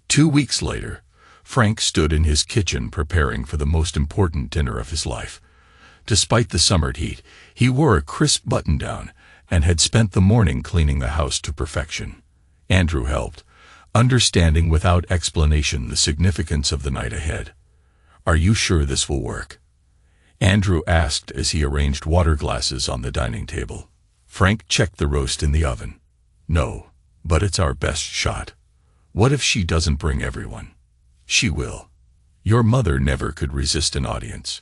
2 weeks later, Frank stood in his kitchen preparing for the most important dinner of his life. Despite the summer heat, he wore a crisp button-down and had spent the morning cleaning the house to perfection. Andrew helped, understanding without explanation the significance of the night ahead. Are you sure this will work? Andrew asked as he arranged water glasses on the dining table. Frank checked the roast in the oven. No, but it's our best shot. What if she doesn't bring everyone? She will. Your mother never could resist an audience.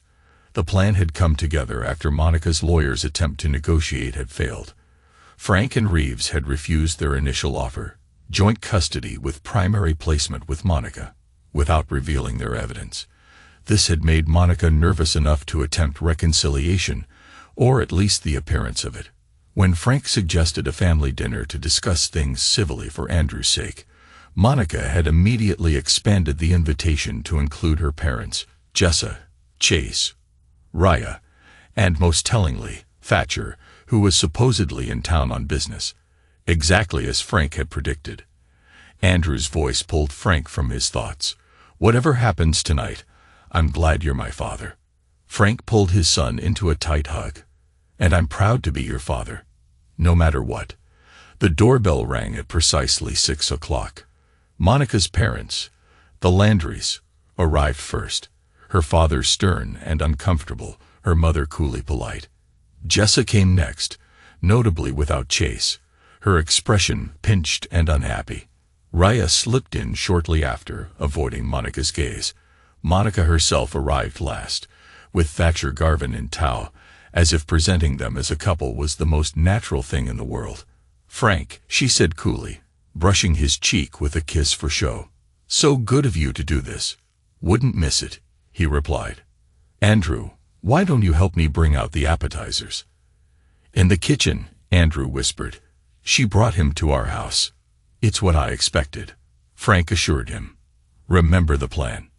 The plan had come together after Monica's lawyer's attempt to negotiate had failed. Frank and Reeves had refused their initial offer, joint custody with primary placement with Monica, without revealing their evidence. This had made Monica nervous enough to attempt reconciliation, or at least the appearance of it. When Frank suggested a family dinner to discuss things civilly for Andrew's sake, Monica had immediately expanded the invitation to include her parents, Jessa, Chase, Raya, and most tellingly, Thatcher, who was supposedly in town on business, exactly as Frank had predicted. Andrew's voice pulled Frank from his thoughts. Whatever happens tonight, I'm glad you're my father. Frank pulled his son into a tight hug. And I'm proud to be your father. No matter what. The doorbell rang at precisely 6 o'clock. Monica's parents, the Landrys, arrived first. Her father stern and uncomfortable, her mother coolly polite. Jessa came next, notably without Chase, her expression pinched and unhappy. Raya slipped in shortly after, avoiding Monica's gaze. Monica herself arrived last, with Thatcher Garvin in tow, as if presenting them as a couple was the most natural thing in the world. Frank, she said coolly, brushing his cheek with a kiss for show. So good of you to do this. Wouldn't miss it, he replied. Andrew, why don't you help me bring out the appetizers? In the kitchen, Andrew whispered. She brought him to our house. It's what I expected, Frank assured him. Remember the plan.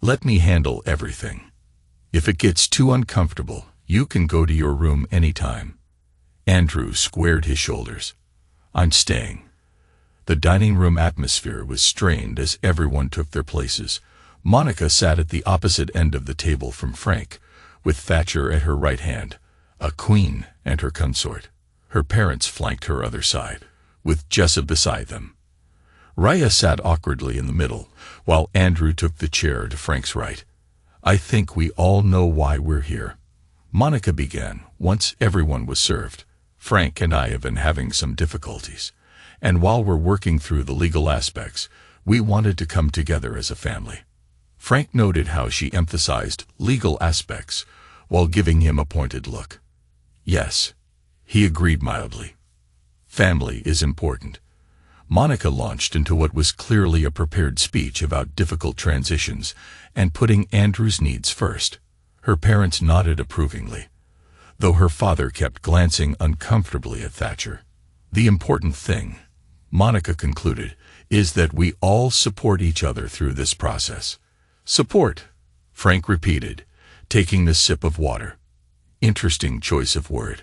Let me handle everything. If it gets too uncomfortable, you can go to your room anytime. Andrew squared his shoulders. I'm staying. The dining room atmosphere was strained as everyone took their places. Monica sat at the opposite end of the table from Frank, with Thatcher at her right hand, a queen and her consort. Her parents flanked her other side, with Jessa beside them. Raya sat awkwardly in the middle, while Andrew took the chair to Frank's right. I think we all know why we're here. Monica began, once everyone was served. Frank and I have been having some difficulties, and while we're working through the legal aspects, we wanted to come together as a family. Frank noted how she emphasized legal aspects, while giving him a pointed look. Yes, he agreed mildly. Family is important. Monica launched into what was clearly a prepared speech about difficult transitions and putting Andrew's needs first. Her parents nodded approvingly, though her father kept glancing uncomfortably at Thatcher. The important thing, Monica concluded, is that we all support each other through this process. Support, Frank repeated, taking a sip of water. Interesting choice of word.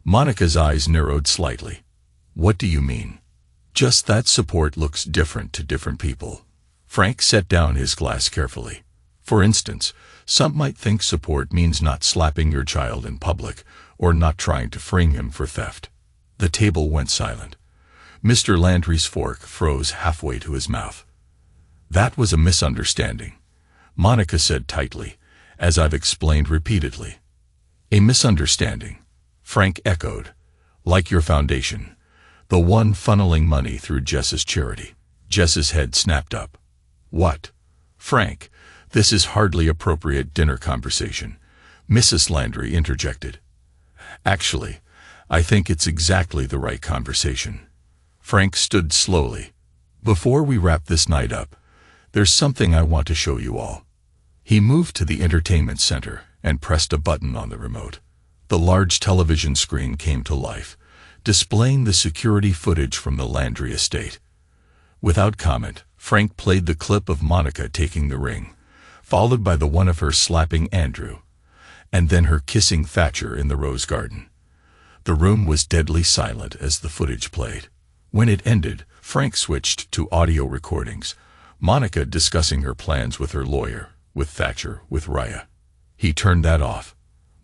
Monica's eyes narrowed slightly. What do you mean? Just that support looks different to different people. Frank set down his glass carefully. For instance, some might think support means not slapping your child in public or not trying to frame him for theft. The table went silent. Mr. Landry's fork froze halfway to his mouth. That was a misunderstanding, Monica said tightly, as I've explained repeatedly. A misunderstanding, Frank echoed. Like your foundation, the one funneling money through Jess's charity. Jess's head snapped up. What? Frank, this is hardly appropriate dinner conversation, Mrs. Landry interjected. Actually, I think it's exactly the right conversation. Frank stood slowly. Before we wrap this night up, there's something I want to show you all. He moved to the entertainment center and pressed a button on the remote. The large television screen came to life, displaying the security footage from the Landry estate. Without comment, Frank played the clip of Monica taking the ring, followed by the one of her slapping Andrew, and then her kissing Thatcher in the rose garden. The room was deadly silent as the footage played. When it ended, Frank switched to audio recordings, Monica discussing her plans with her lawyer, with Thatcher, with Raya. He turned that off.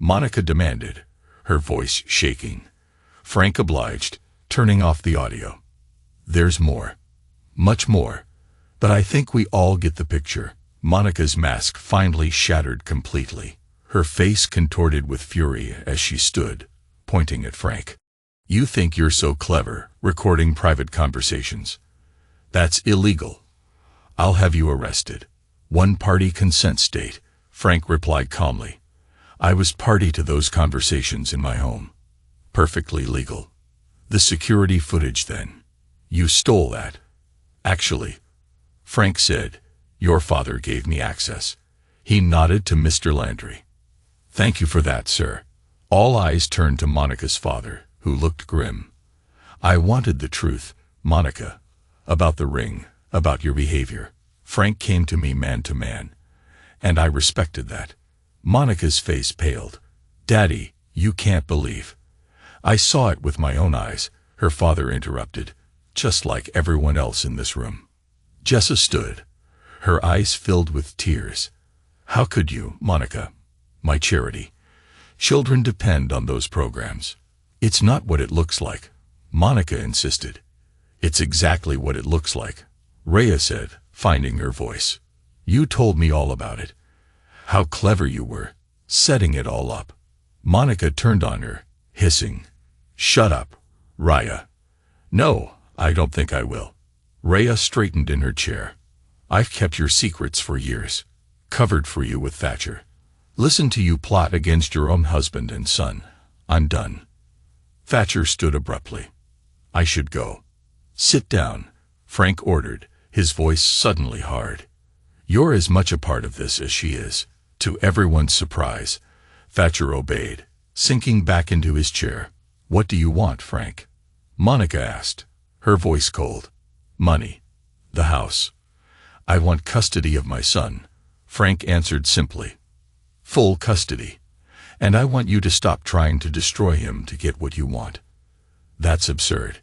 Monica demanded, her voice shaking. Frank obliged, turning off the audio. There's more. Much more. But I think we all get the picture. Monica's mask finally shattered completely. Her face contorted with fury as she stood, pointing at Frank. You think you're so clever, recording private conversations. That's illegal. I'll have you arrested. One-party consent state, Frank replied calmly. I was party to those conversations in my home. Perfectly legal. The security footage then. You stole that. Actually, Frank said, your father gave me access. He nodded to Mr. Landry. Thank you for that, sir. All eyes turned to Monica's father, who looked grim. I wanted the truth, Monica. About the ring, about your behavior. Frank came to me man to man, and I respected that. Monica's face paled. Daddy, you can't believe. I saw it with my own eyes, her father interrupted, just like everyone else in this room. Jessa stood, her eyes filled with tears. How could you, Monica? My charity. Children depend on those programs. It's not what it looks like, Monica insisted. It's exactly what it looks like, Rhea said, finding her voice. You told me all about it. How clever you were, setting it all up. Monica turned on her, hissing. Shut up, Rhea. No, I don't think I will. Rhea straightened in her chair. I've kept your secrets for years, covered for you with Thatcher. Listen to you plot against your own husband and son. I'm done. Thatcher stood abruptly. I should go. Sit down, Frank ordered, his voice suddenly hard. You're as much a part of this as she is. To everyone's surprise, Thatcher obeyed, sinking back into his chair. What do you want, Frank? Monica asked, her voice cold. Money. The house. I want custody of my son, Frank answered simply. Full custody. And I want you to stop trying to destroy him to get what you want. That's absurd.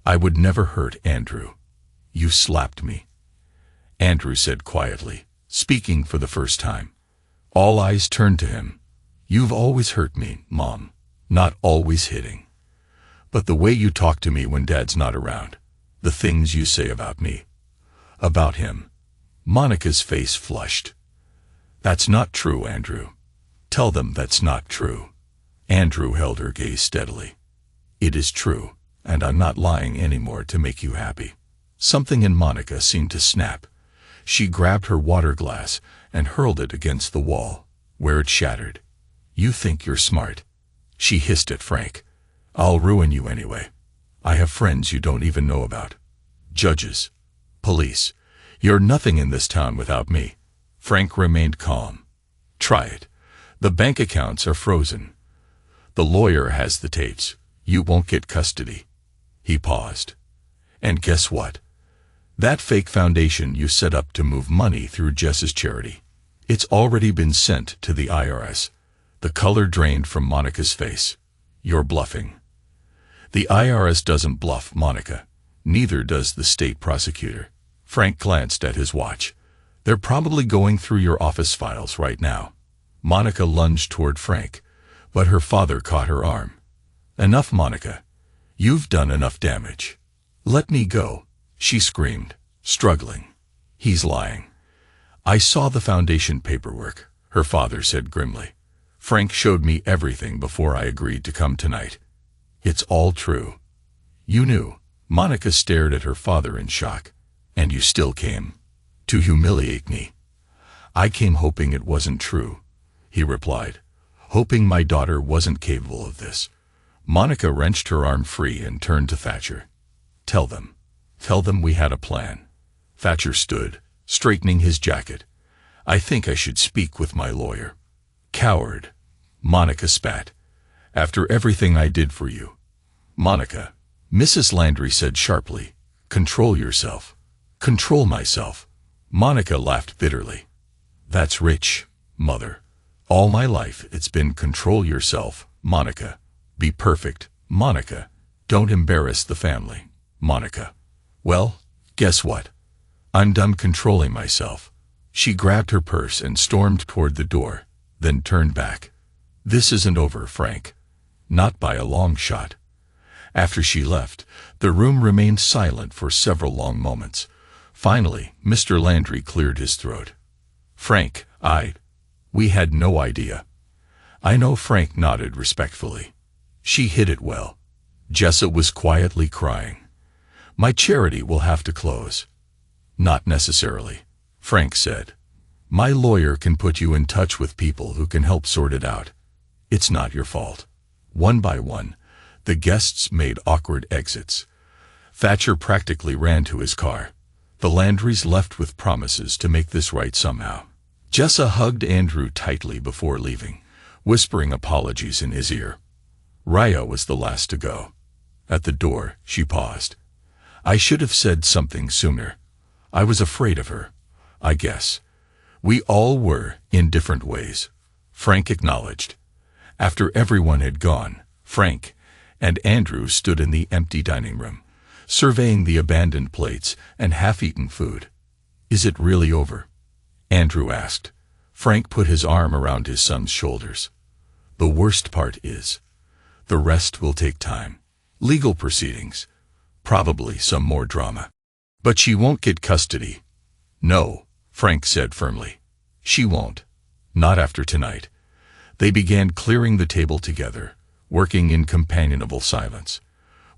I would never hurt Andrew. You slapped me. Andrew said quietly, speaking for the first time. All eyes turned to him. You've always hurt me, Mom. Not always hitting. But the way you talk to me when Dad's not around. The things you say about me. About him. Monica's face flushed. That's not true, Andrew. Tell them that's not true. Andrew held her gaze steadily. It is true, and I'm not lying anymore to make you happy. Something in Monica seemed to snap. She grabbed her water glass and hurled it against the wall, where it shattered. You think you're smart. She hissed at Frank. I'll ruin you anyway. I have friends you don't even know about. Judges. Police. You're nothing in this town without me. Frank remained calm. Try it. The bank accounts are frozen. The lawyer has the tapes. You won't get custody. He paused. And guess what? That fake foundation you set up to move money through Jess's charity. It's already been sent to the IRS. The color drained from Monica's face. You're bluffing. The IRS doesn't bluff, Monica. Neither does the state prosecutor. Frank glanced at his watch. They're probably going through your office files right now. Monica lunged toward Frank, but her father caught her arm. Enough, Monica. You've done enough damage. Let me go, she screamed, struggling. He's lying. I saw the foundation paperwork, her father said grimly. Frank showed me everything before I agreed to come tonight. It's all true. You knew. Monica stared at her father in shock. And you still came. To humiliate me. I came hoping it wasn't true, he replied. Hoping my daughter wasn't capable of this. Monica wrenched her arm free and turned to Thatcher. Tell them. Tell them we had a plan. Thatcher stood, straightening his jacket. I think I should speak with my lawyer. Coward. Monica spat. After everything I did for you. Monica, Mrs. Landry said sharply, control yourself. Control myself. Monica laughed bitterly. That's rich, Mother. All my life it's been control yourself, Monica. Be perfect, Monica. Don't embarrass the family, Monica. Well, guess what? I'm done controlling myself. She grabbed her purse and stormed toward the door, then turned back. This isn't over, Frank. Not by a long shot. After she left, the room remained silent for several long moments. Finally, Mr. Landry cleared his throat. Frank, we had no idea. I know. Frank nodded respectfully. She hid it well. Jessa was quietly crying. My charity will have to close. Not necessarily, Frank said. My lawyer can put you in touch with people who can help sort it out. It's not your fault. One by one, the guests made awkward exits. Thatcher practically ran to his car. The Landrys left with promises to make this right somehow. Jessa hugged Andrew tightly before leaving, whispering apologies in his ear. Raya was the last to go. At the door, she paused. I should have said something sooner. I was afraid of her, I guess. We all were, in different ways, Frank acknowledged. After everyone had gone, Frank and Andrew stood in the empty dining room, surveying the abandoned plates and half-eaten food. Is it really over? Andrew asked. Frank put his arm around his son's shoulders. The worst part is, the rest will take time. Legal proceedings. Probably some more drama. But she won't get custody. No, Frank said firmly. She won't. Not after tonight. They began clearing the table together, working in companionable silence.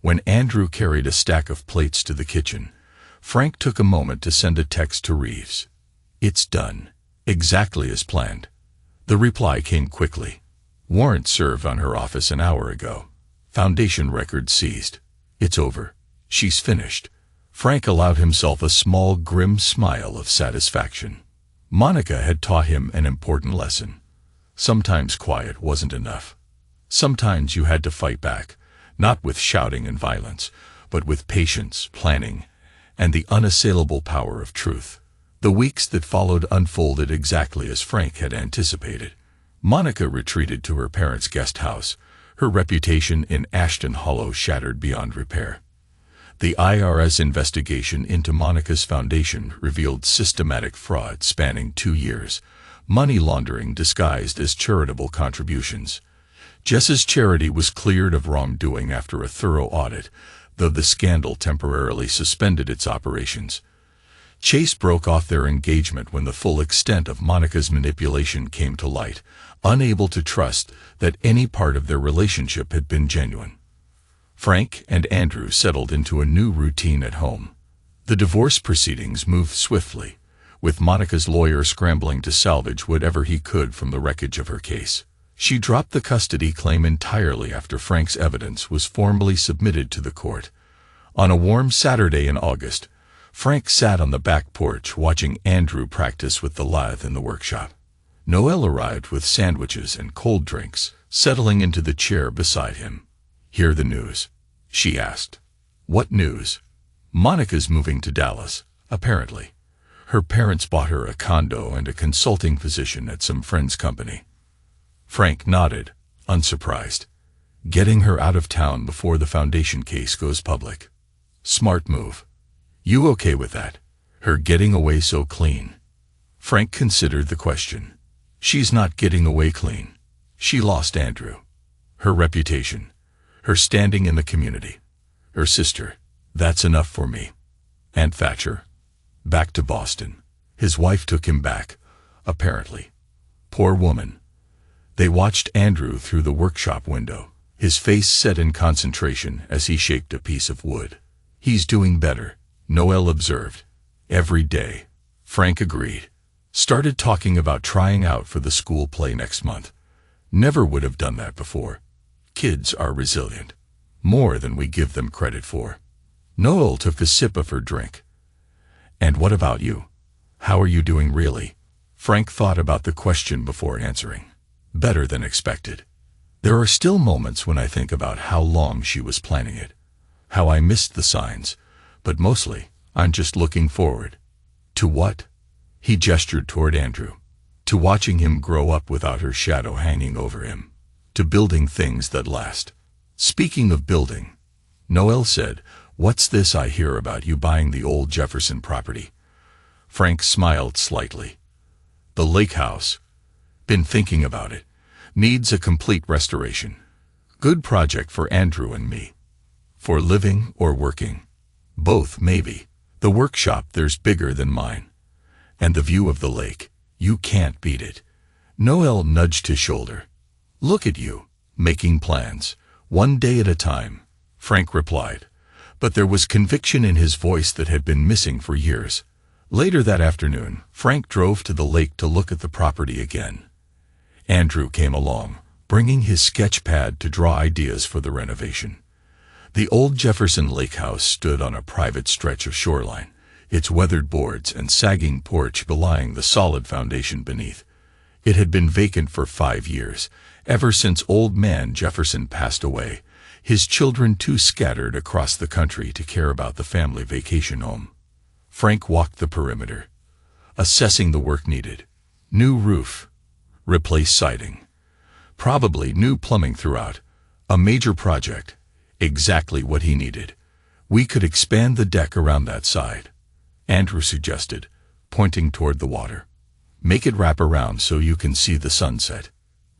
When Andrew carried a stack of plates to the kitchen, Frank took a moment to send a text to Reeves. It's done. Exactly as planned. The reply came quickly. Warrant served on her office an hour ago. Foundation records seized. It's over. She's finished. Frank allowed himself a small, grim smile of satisfaction. Monica had taught him an important lesson. Sometimes quiet wasn't enough. Sometimes you had to fight back, not with shouting and violence, but with patience, planning, and the unassailable power of truth. The weeks that followed unfolded exactly as Frank had anticipated. Monica retreated to her parents' guest house, her reputation in Ashton Hollow shattered beyond repair. The IRS investigation into Monica's foundation revealed systematic fraud spanning 2 years, money laundering disguised as charitable contributions. Jessa's charity was cleared of wrongdoing after a thorough audit, though the scandal temporarily suspended its operations. Chase broke off their engagement when the full extent of Monica's manipulation came to light, unable to trust that any part of their relationship had been genuine. Frank and Andrew settled into a new routine at home. The divorce proceedings moved swiftly, with Monica's lawyer scrambling to salvage whatever he could from the wreckage of her case. She dropped the custody claim entirely after Frank's evidence was formally submitted to the court. On a warm Saturday in August, Frank sat on the back porch watching Andrew practice with the lathe in the workshop. Noelle arrived with sandwiches and cold drinks, settling into the chair beside him. Hear the news? She asked. What news? Monica's moving to Dallas, apparently. Her parents bought her a condo and a consulting position at some friend's company. Frank nodded, unsurprised. Getting her out of town before the foundation case goes public. Smart move. You okay with that? Her getting away so clean? Frank considered the question. She's not getting away clean. She lost Andrew. Her reputation. Her standing in the community. Her sister. That's enough for me. Aunt Thatcher. Back to Boston. His wife took him back, apparently. Poor woman. They watched Andrew through the workshop window, his face set in concentration as he shaped a piece of wood. He's doing better, Noelle observed. Every day. Frank agreed. Started talking about trying out for the school play next month. Never would have done that before. Kids are resilient. More than we give them credit for. Noelle took a sip of her drink. And what about you? How are you doing really? Frank thought about the question before answering. Better than expected. There are still moments when I think about how long she was planning it, how I missed the signs, but mostly, I'm just looking forward. To what? He gestured toward Andrew. To watching him grow up without her shadow hanging over him. To building things that last. Speaking of building, Noel said, "What's this I hear about you buying the old Jefferson property?" Frank smiled slightly. "The lake house. Been thinking about it. Needs a complete restoration. Good project for Andrew and me. For living or working? Both, maybe. The workshop there's bigger than mine. And the view of the lake. You can't beat it." Noel nudged his shoulder. "Look at you, making plans. One day at a time," Frank replied. But there was conviction in his voice that had been missing for years. Later that afternoon, Frank drove to the lake to look at the property again. Andrew came along, bringing his sketch pad to draw ideas for the renovation. The old Jefferson Lake House stood on a private stretch of shoreline, its weathered boards and sagging porch belying the solid foundation beneath. It had been vacant for 5 years, ever since old man Jefferson passed away, his children too scattered across the country to care about the family vacation home. Frank walked the perimeter, assessing the work needed. New roof. Replace siding. Probably new plumbing throughout. A major project. Exactly what he needed. We could expand the deck around that side, Andrew suggested, pointing toward the water. Make it wrap around so you can see the sunset.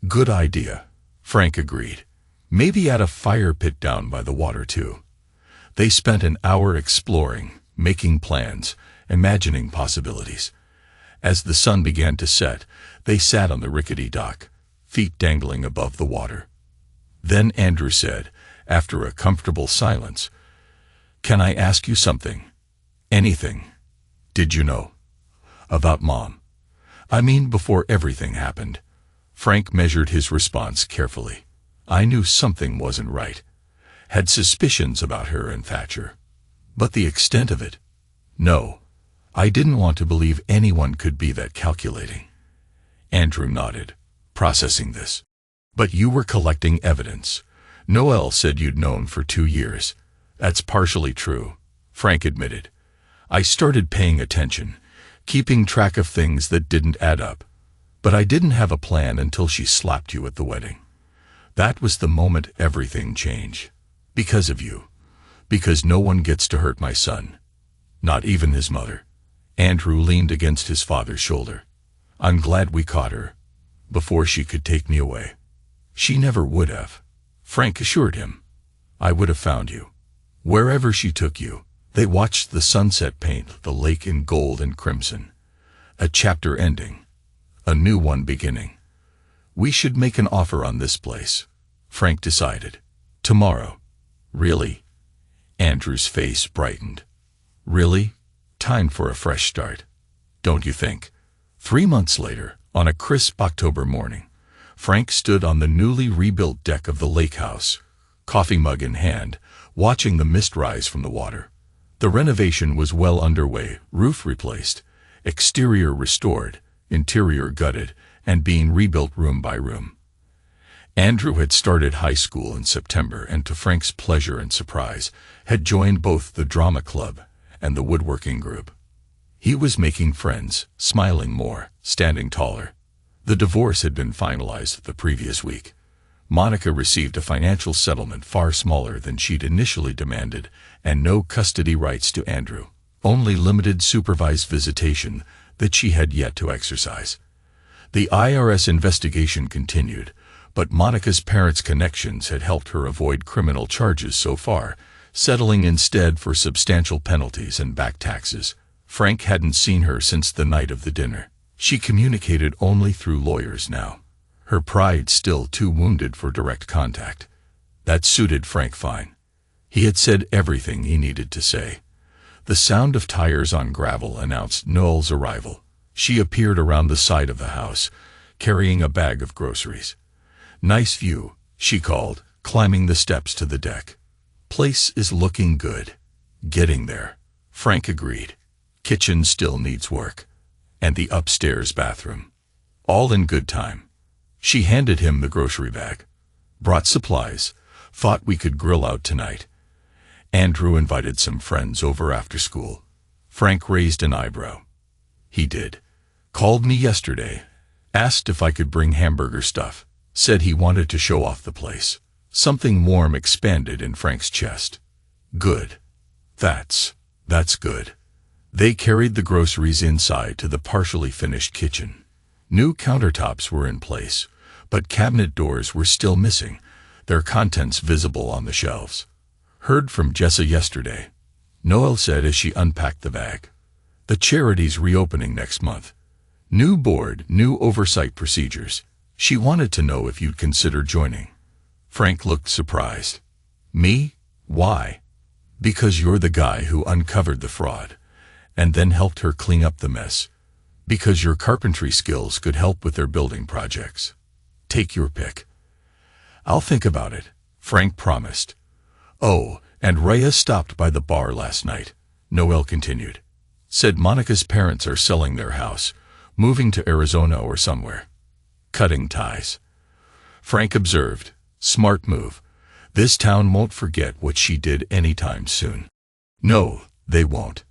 Good idea, Frank agreed. Maybe add a fire pit down by the water too. They spent an hour exploring, making plans, imagining possibilities. As the sun began to set, they sat on the rickety dock, feet dangling above the water. Then Andrew said, after a comfortable silence, "Can I ask you something? Anything? Did you know? About Mom? I mean, before everything happened." Frank measured his response carefully. "I knew something wasn't right. Had suspicions about her and Thatcher. But the extent of it? No. I didn't want to believe anyone could be that calculating." Andrew nodded, processing this. "But you were collecting evidence. Noel said you'd known for 2 years. That's partially true," Frank admitted. "I started paying attention, keeping track of things that didn't add up. But I didn't have a plan until she slapped you at the wedding. That was the moment everything changed. Because of you. Because no one gets to hurt my son. Not even his mother." Andrew leaned against his father's shoulder. "I'm glad we caught her. Before she could take me away." "She never would have," Frank assured him. "I would have found you. Wherever she took you." They watched the sunset paint the lake in gold and crimson. A chapter ending. A new one beginning. "We should make an offer on this place," Frank decided. "Tomorrow." "Really?" Andrew's face brightened. "Really? Time for a fresh start. Don't you think?" 3 months later, on a crisp October morning, Frank stood on the newly rebuilt deck of the lake house, coffee mug in hand, watching the mist rise from the water. The renovation was well underway, roof replaced, exterior restored, interior gutted, and being rebuilt room by room. Andrew had started high school in September and, to Frank's pleasure and surprise, had joined both the drama club and the woodworking group. He was making friends, smiling more, standing taller. The divorce had been finalized the previous week. Monica received a financial settlement far smaller than she'd initially demanded, and no custody rights to Andrew, only limited supervised visitation that she had yet to exercise. The IRS investigation continued, but Monica's parents' connections had helped her avoid criminal charges so far, settling instead for substantial penalties and back taxes. Frank hadn't seen her since the night of the dinner. She communicated only through lawyers now, her pride still too wounded for direct contact. That suited Frank fine. He had said everything he needed to say. The sound of tires on gravel announced Noel's arrival. She appeared around the side of the house, carrying a bag of groceries. "Nice view," she called, climbing the steps to the deck. "Place is looking good." "Getting there," Frank agreed. "Kitchen still needs work. And the upstairs bathroom. All in good time." She handed him the grocery bag. Brought supplies. Thought we could grill out tonight. Andrew invited some friends over after school. Frank raised an eyebrow. He did. Called me yesterday. Asked if I could bring hamburger stuff. Said he wanted to show off the place. Something warm expanded in Frank's chest. Good. That's good. They carried the groceries inside to the partially finished kitchen. New countertops were in place, but cabinet doors were still missing, their contents visible on the shelves. Heard from Jessa yesterday, Noelle said as she unpacked the bag. The charity's reopening next month. New board, new oversight procedures. She wanted to know if you'd consider joining. Frank looked surprised. Me? Why? Because you're the guy who uncovered the fraud, and then helped her clean up the mess. Because your carpentry skills could help with their building projects. Take your pick. I'll think about it, Frank promised. Oh, and Rhea stopped by the bar last night, Noelle continued. Said Monica's parents are selling their house, moving to Arizona or somewhere. Cutting ties. Frank observed, smart move. This town won't forget what she did anytime soon. No, they won't.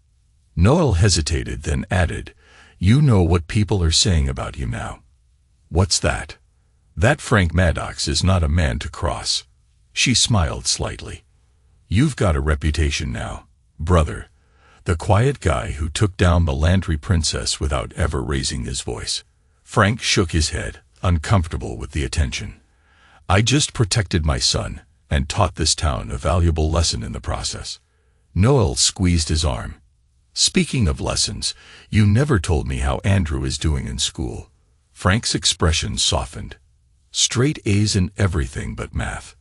Noelle hesitated, then added, you know what people are saying about you now. What's that? That Frank Maddox is not a man to cross. She smiled slightly. You've got a reputation now, brother. The quiet guy who took down the Landry princess without ever raising his voice. Frank shook his head, uncomfortable with the attention. I just protected my son and taught this town a valuable lesson in the process. Noelle squeezed his arm. Speaking of lessons, you never told me how Andrew is doing in school. Frank's expression softened. Straight A's in everything but math.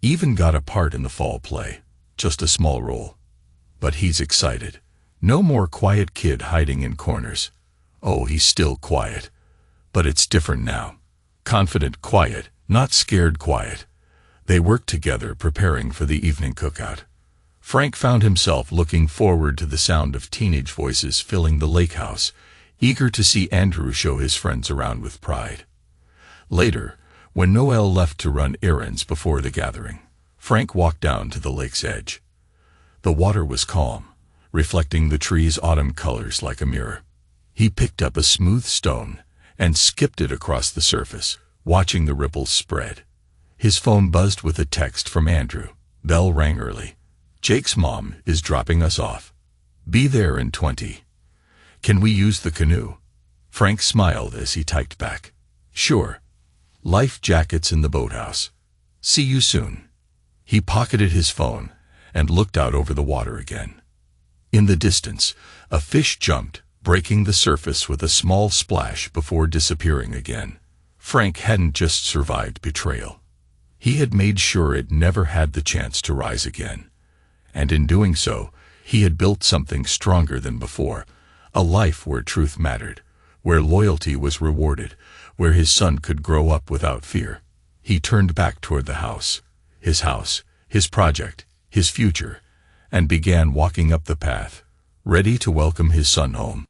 Even got a part in the fall play. Just a small role. But he's excited. No more quiet kid hiding in corners. Oh, he's still quiet. But it's different now. Confident quiet, not scared quiet. They worked together preparing for the evening cookout. Frank found himself looking forward to the sound of teenage voices filling the lake house, eager to see Andrew show his friends around with pride. Later, when Noelle left to run errands before the gathering, Frank walked down to the lake's edge. The water was calm, reflecting the trees' autumn colors like a mirror. He picked up a smooth stone and skipped it across the surface, watching the ripples spread. His phone buzzed with a text from Andrew. Bell rang early. Jake's mom is dropping us off. Be there in 20. Can we use the canoe? Frank smiled as he typed back. Sure. Life jackets in the boathouse. See you soon. He pocketed his phone and looked out over the water again. In the distance, a fish jumped, breaking the surface with a small splash before disappearing again. Frank hadn't just survived betrayal. He had made sure it never had the chance to rise again. And in doing so, he had built something stronger than before, a life where truth mattered, where loyalty was rewarded, where his son could grow up without fear. He turned back toward the house, his project, his future, and began walking up the path, ready to welcome his son home.